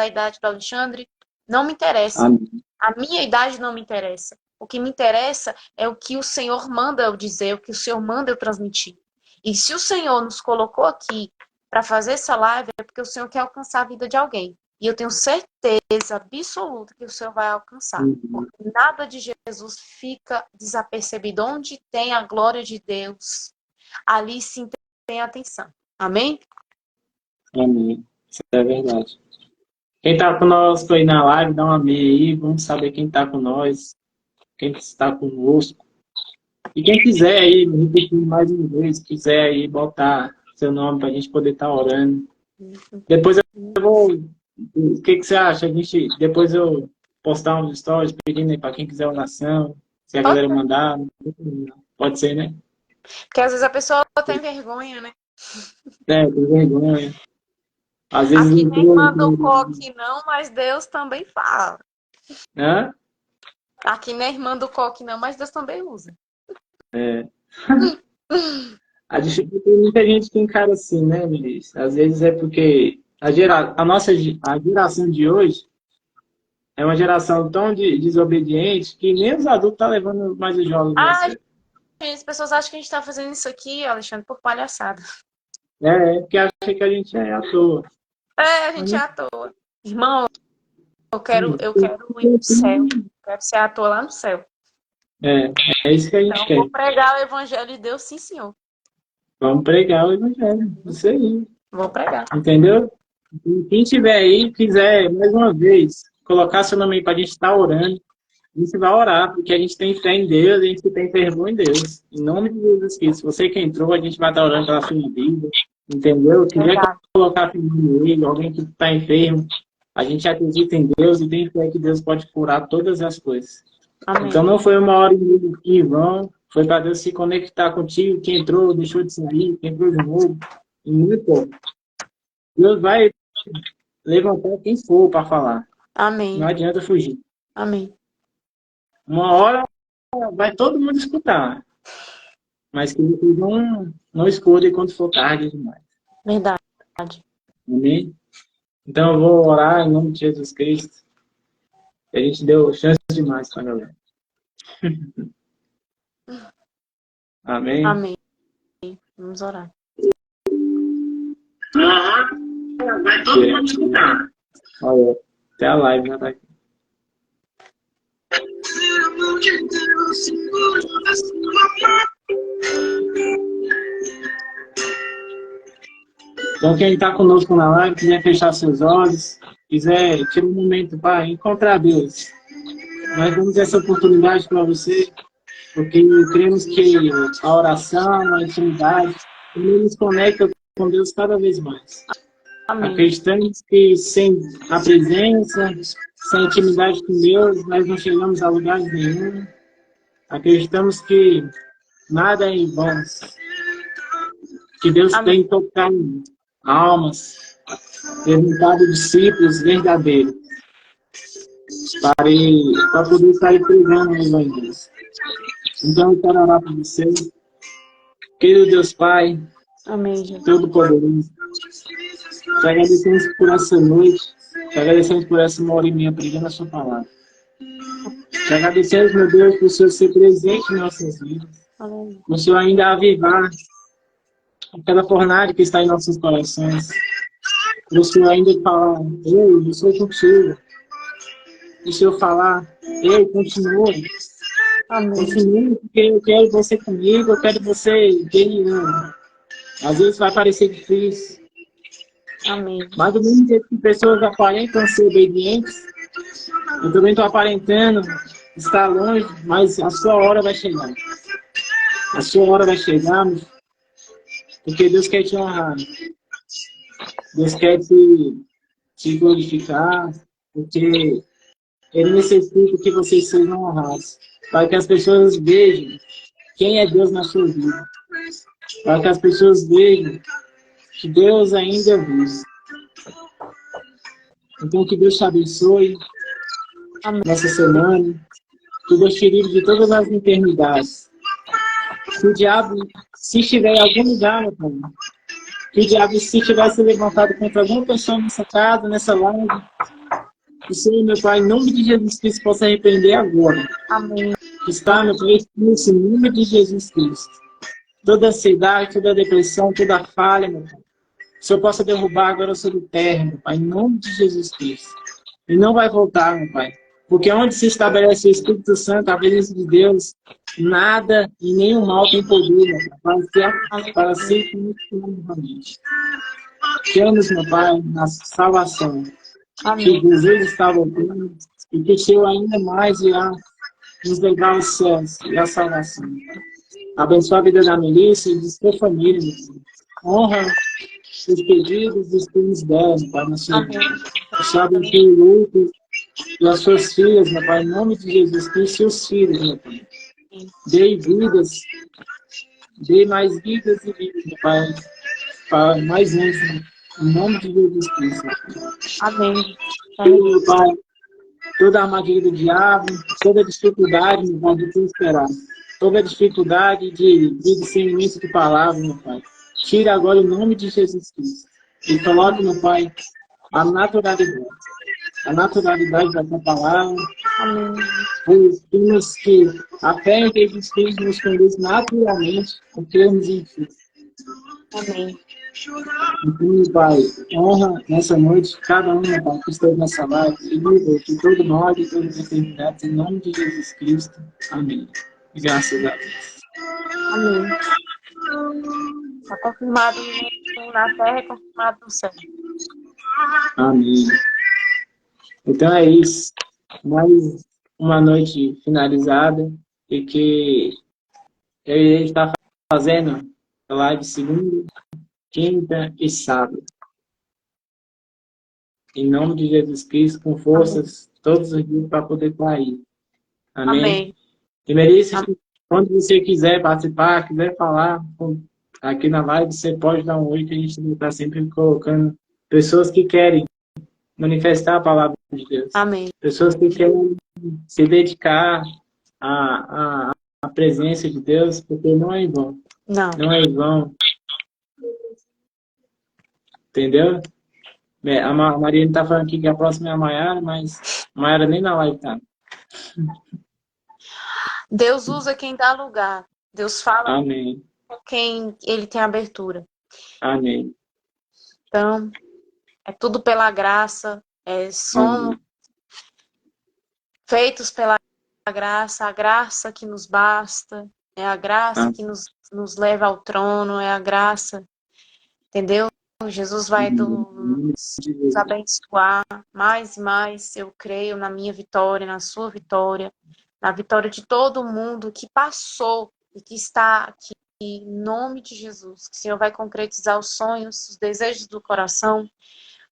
idade do Alexandre, não me interessa. Amém. A minha idade não me interessa. O que me interessa é o que o Senhor manda eu dizer, o que o Senhor manda eu transmitir. E se o Senhor nos colocou aqui para fazer essa live, é porque o Senhor quer alcançar a vida de alguém. E eu tenho certeza absoluta que o Senhor vai alcançar. Porque nada de Jesus fica desapercebido. Onde tem a glória de Deus, ali sim tem atenção. Amém? Amém. Isso é verdade. Quem está conosco aí na live, dá um amém aí. Vamos saber quem está com nós, quem está conosco. E quem quiser aí, repetir mais uma vez, quiser aí botar seu nome para a gente poder estar orando. Depois eu vou. O que você acha? Depois eu postar uns stories pedindo aí para quem quiser oração. Se a galera mandar. Pode ser, né? Porque às vezes a pessoa tem vergonha, né? É, tem vergonha. Às vezes Aqui nem mandou coque não, mas Deus também fala. Hã? Aqui nem irmã do coque não, mas Deus também usa. É. A dificuldade tem muita gente que encara assim, né, Vinícius? Às vezes é porque a geração de hoje é uma geração tão desobediente que nem os adultos estão levando mais os jovens a sério. As pessoas acham que a gente está fazendo isso aqui, Alexandre, por palhaçada. É, porque acha que a gente é à toa. É, a gente é à toa. Irmão, eu quero ir pro céu. Quero ser ator lá no céu. É isso que a gente Então, quer. vou pregar o evangelho de Deus, sim, senhor. Vamos pregar o evangelho. Isso aí. Vou pregar. Entendeu? E quem tiver aí, quiser, mais uma vez, colocar seu nome aí para a gente estar orando, a gente vai orar, porque a gente tem fé em Deus, a gente tem fervor em Deus. Em nome de Jesus Cristo. Você que entrou, a gente vai estar orando pela sua vida. Entendeu? Quiser Verdade. colocar filho, alguém que está enfermo, a gente acredita em Deus e tem fé que Deus pode curar todas as coisas. Amém. Então não foi uma hora em vão, foi para Deus se conectar contigo, quem entrou, deixou de sair, quem entrou de novo, e muito pouco. Deus vai levantar quem for para falar. Amém. Não adianta fugir. Amém. Uma hora vai todo mundo escutar, mas que vocês não escutem quando for tarde demais. Verdade. Amém? Então eu vou orar em nome de Jesus Cristo. A gente deu chance demais para a galera. Amém? Amém. Vamos orar. Vai todo mundo escutar. Olha, até a live já tá aqui. Então quem está conosco na live, quiser fechar seus olhos, quiser tirar um momento para encontrar Deus, nós damos essa oportunidade para você, porque cremos que a oração, a intimidade, nos conecta com Deus cada vez mais. Amém. Acreditamos que sem a presença, sem a intimidade com Deus, nós não chegamos a lugar nenhum. Acreditamos que nada é em vão. Que Deus Amém. tem tocado almas, levantado discípulos verdadeiros para poder sair pregando o Evangelho. Então eu quero orar por você. Querido Deus Pai, Amém, Jesus. Todo-Poderoso, te agradecemos por essa noite, te agradecemos por essa 1h30 pregando a sua palavra. Te agradecemos, meu Deus, por o Senhor ser presente em nossas vidas, Amém. por o Senhor ainda avivar aquela fornalha que está em nossos corações, por o Senhor ainda falar, eu sou contigo, por o Senhor falar, continue. Amém. Continue, porque eu quero você comigo, eu quero você guerreando. Às vezes vai parecer difícil, Amém. mas do mesmo jeito que pessoas aparentam ser obedientes, eu também estou aparentando estar longe, mas a sua hora vai chegar. A sua hora vai chegar, porque Deus quer te honrar. Deus quer te glorificar, porque Ele necessita que vocês sejam honrados, para que as pessoas vejam quem é Deus na sua vida, para que as pessoas vejam que Deus ainda vive. Então, que Deus te abençoe nessa semana, que Deus te livre de todas as enfermidades. Que o diabo, se estiver em algum lugar, meu Pai, que o diabo, se tivesse levantado contra alguma pessoa nessa casa, nessa live, que o Senhor, meu Pai, em nome de Jesus Cristo, possa repreender agora. Amém. Que está, meu Pai, nesse nome de Jesus Cristo. Toda ansiedade, toda depressão, toda falha, meu Pai, o Senhor possa derrubar agora sobre o terra, meu Pai, em nome de Jesus Cristo. E não vai voltar, meu Pai. Porque onde se estabelece o Espírito Santo, a presença de Deus, nada e nenhum mal tem poder, meu Pai, para ser novamente. Temos, meu Pai, na salvação. Amém. Que Jesus está voltando e que o Senhor ainda mais irá nos levar aos céus e à salvação. Abençoa a vida da Melissa e de sua família, meu Pai. Honra os pedidos dos filhos dela, meu Pai, na sua vida. Sabe que o Lucas e as suas filhas, meu Pai, em nome de Jesus Cristo, seus filhos, meu Pai. Dê vidas, dê mais vidas e vidas, meu Pai, para mais longe, em nome de Jesus Cristo. Amém. Meu Pai, toda a armadilha do diabo, toda a dificuldade, meu Pai, de te esperar, toda a dificuldade de discernimento de palavra, meu Pai. Tira agora o nome de Jesus Cristo e coloque, meu Pai, a naturalidade da tua palavra. Amém. Pedimos que a fé em Jesus Cristo nos conduz naturalmente a crermos em Cristo. Amém. Então, Pai, honra nessa noite cada um, Pai, que esteve nessa live, e livre de todo mal e de todas as enfermidades, em nome de Jesus Cristo. Amém. E graças a Deus. Amém. Está confirmado na terra e confirmado no céu. Amém. Então é isso. Mais uma noite finalizada e que eu irei estar fazendo a live segunda, quinta e sábado. Em nome de Jesus Cristo, com forças todos os dias para poder estar aí. Amém? Amém. E Melissa, quando você quiser participar, quiser falar aqui na live, você pode dar um oi, que a gente está sempre colocando pessoas que querem manifestar a palavra de Deus. Amém. Pessoas que querem se dedicar à presença de Deus, porque não é em vão. Não. Não é em vão. Entendeu? A Mariana está falando aqui que a próxima é a Maiara, mas a Maiara nem na live tá. Deus usa quem dá lugar. Deus fala Amém. com quem ele tem abertura. Amém. Então, é tudo pela graça. Somos feitos pela graça, a graça que nos basta, é a graça que nos leva ao trono, é a graça, entendeu? Jesus vai nos abençoar mais e mais, eu creio, na minha vitória, na sua vitória, na vitória de todo mundo que passou e que está aqui, em nome de Jesus. Que o Senhor vai concretizar os sonhos, os desejos do coração,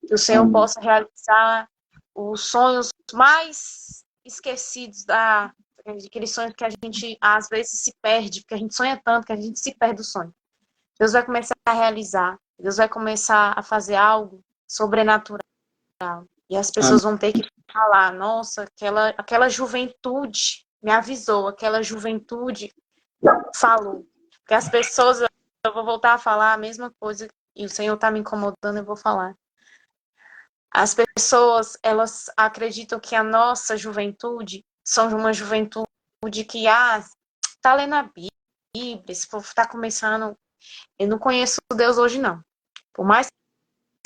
que o Senhor possa realizar os sonhos mais esquecidos aqueles sonhos que a gente às vezes se perde, porque a gente sonha tanto que a gente se perde do sonho. Deus vai começar a realizar, Deus vai começar a fazer algo sobrenatural. E as pessoas vão ter que falar, nossa, aquela juventude me avisou, aquela juventude falou. Porque as pessoas, eu vou voltar a falar a mesma coisa, e o Senhor está me incomodando, eu vou falar. As pessoas, elas acreditam que a nossa juventude são uma juventude que, tá lendo a Bíblia, esse povo tá começando. Eu não conheço Deus hoje, não. Por mais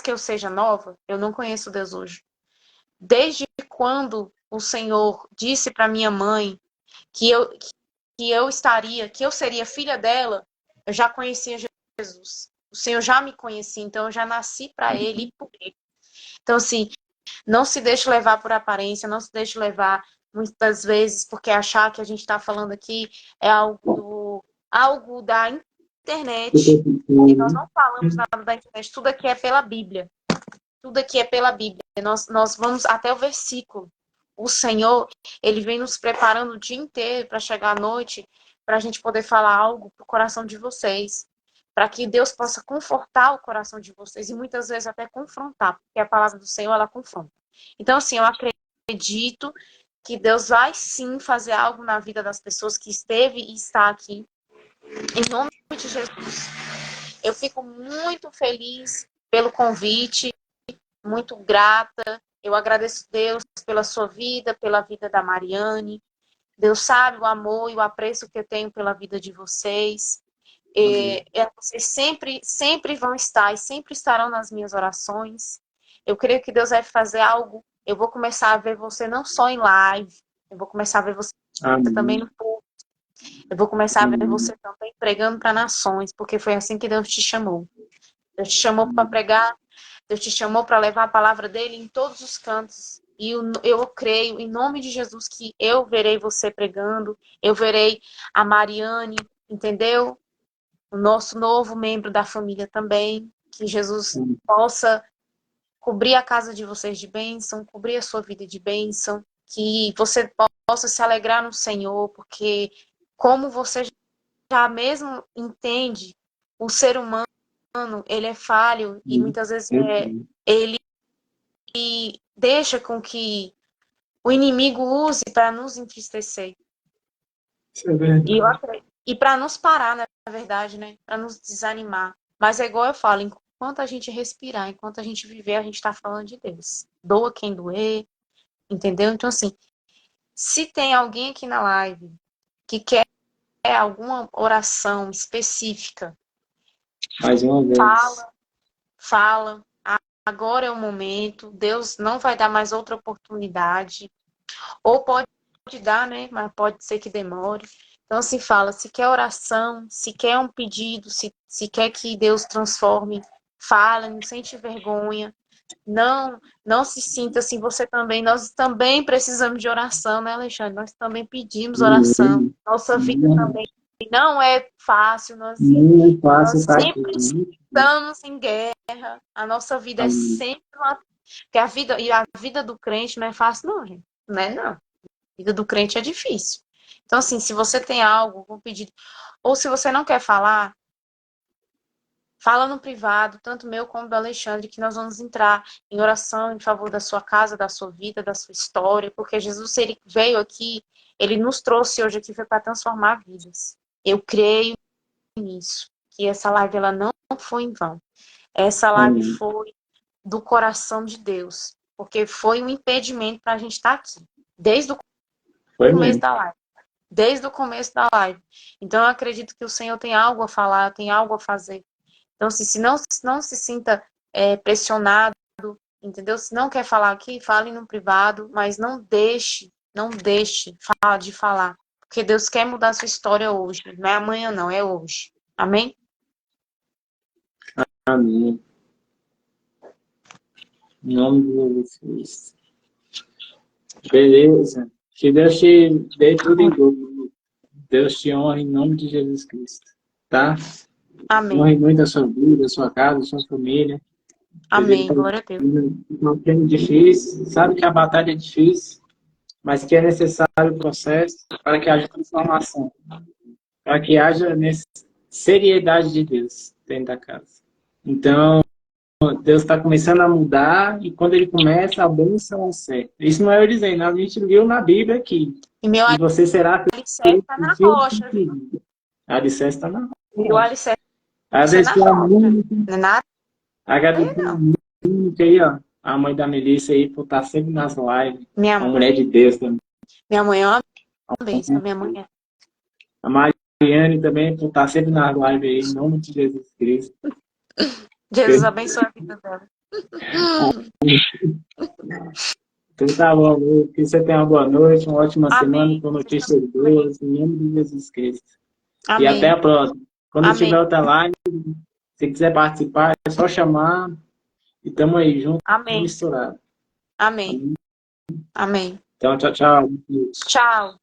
que eu seja nova, eu não conheço Deus hoje. Desde quando o Senhor disse para minha mãe que eu seria filha dela, eu já conhecia Jesus. O Senhor já me conhecia, então eu já nasci para Ele e por Ele. Então, assim, não se deixe levar por aparência, não se deixe levar muitas vezes porque achar que a gente está falando aqui é algo da internet. E nós não falamos nada da internet, tudo aqui é pela Bíblia. Tudo aqui é pela Bíblia. Nós vamos até o versículo. O Senhor, Ele vem nos preparando o dia inteiro para chegar à noite, para a gente poder falar algo para o coração de vocês. Para que Deus possa confortar o coração de vocês e muitas vezes até confrontar, porque a palavra do Senhor, ela confronta. Então, assim, eu acredito que Deus vai sim fazer algo na vida das pessoas que esteve e está aqui. Em nome de Jesus. Eu fico muito feliz pelo convite, muito grata. Eu agradeço a Deus pela sua vida, pela vida da Mariane. Deus sabe o amor e o apreço que eu tenho pela vida de vocês. Vocês sempre vão estar e sempre estarão nas minhas orações. Eu creio que Deus vai fazer algo. Eu vou começar a ver você não só em live, eu vou começar a ver você também no público. Eu vou começar a ver você também pregando para nações, porque foi assim que Deus te chamou. Deus te chamou para pregar, Deus te chamou para levar a palavra dele em todos os cantos. E eu creio, em nome de Jesus, que eu verei você pregando, eu verei a Mariane, entendeu? O nosso novo membro da família também, que Jesus possa cobrir a casa de vocês de bênção, cobrir a sua vida de bênção, que você possa se alegrar no Senhor, porque como você já mesmo entende, o ser humano, ele é falho e muitas vezes ele deixa com que o inimigo use para nos entristecer. Isso é verdade. E para nos parar, na verdade, né? Para nos desanimar. Mas é igual eu falo, enquanto a gente respirar, enquanto a gente viver, a gente está falando de Deus. Doa quem doer, entendeu? Então, assim, se tem alguém aqui na live que quer alguma oração específica, Mais uma vez. fala, fala. Agora é o momento. Deus não vai dar mais outra oportunidade. Ou pode dar, né? Mas pode ser que demore. Então, se fala, se quer oração, se quer um pedido, se quer que Deus transforme, fala, não sente vergonha. Não se sinta assim, você também, nós também precisamos de oração, né, Alexandre? Nós também pedimos oração. Nossa vida também não é fácil, Não é fácil nós estar aqui. sempre estamos em guerra. A nossa vida é sempre uma... Porque a vida do crente não é fácil, não, gente. Não é, não. A vida do crente é difícil. Então, assim, se você tem algo, algum pedido, ou se você não quer falar, fala no privado, tanto meu como do Alexandre, que nós vamos entrar em oração em favor da sua casa, da sua vida, da sua história, porque Jesus, ele veio aqui, ele nos trouxe hoje aqui para transformar vidas. Eu creio nisso, que essa live ela não foi em vão. Essa live foi do coração de Deus, porque foi um impedimento para a gente estar aqui, desde o começo da live. Desde o começo da live. Então, eu acredito que o Senhor tem algo a falar, tem algo a fazer. Então, se não se sinta pressionado, entendeu? Se não quer falar aqui, fale no privado, mas não deixe de falar. Porque Deus quer mudar a sua história hoje. Não é amanhã, não, é hoje. Amém? Amém. Em nome de Jesus Cristo. Beleza. Que Deus te dê tudo em dobro. Deus te honre em nome de Jesus Cristo. Tá? Amém. Honre muito a sua vida, a sua casa, a sua família. Amém. Glória a Deus. Não é difícil. Sabe que a batalha é difícil, mas que é necessário o processo para que haja transformação. Para que haja seriedade de Deus dentro da casa. Então, Deus está começando a mudar e quando ele começa, a bênção é certa. Isso não é eu dizendo, a gente viu na Bíblia aqui. E você será alicerce está na rocha, viu? A alicerce está na rocha. O alicerce Às vezes tem uma música. não é nada. Agradecendo aí, ó. A mãe da Melissa aí por estar sempre nas lives. Minha uma mulher de Deus também. Minha mãe é uma bênção, minha mãe é. A Mariane também por estar sempre nas lives aí, em nome de Jesus Cristo. Jesus abençoe a vida dela. Então tá bom, que você tenha uma boa noite, uma ótima semana com notícias boas, em nome de Jesus Cristo. Amém. E até a próxima. Quando Amém. tiver outra live, se quiser participar, é só chamar e tamo aí junto, Amém. misturado. Amém. Amém. Então, tchau, tchau. Tchau.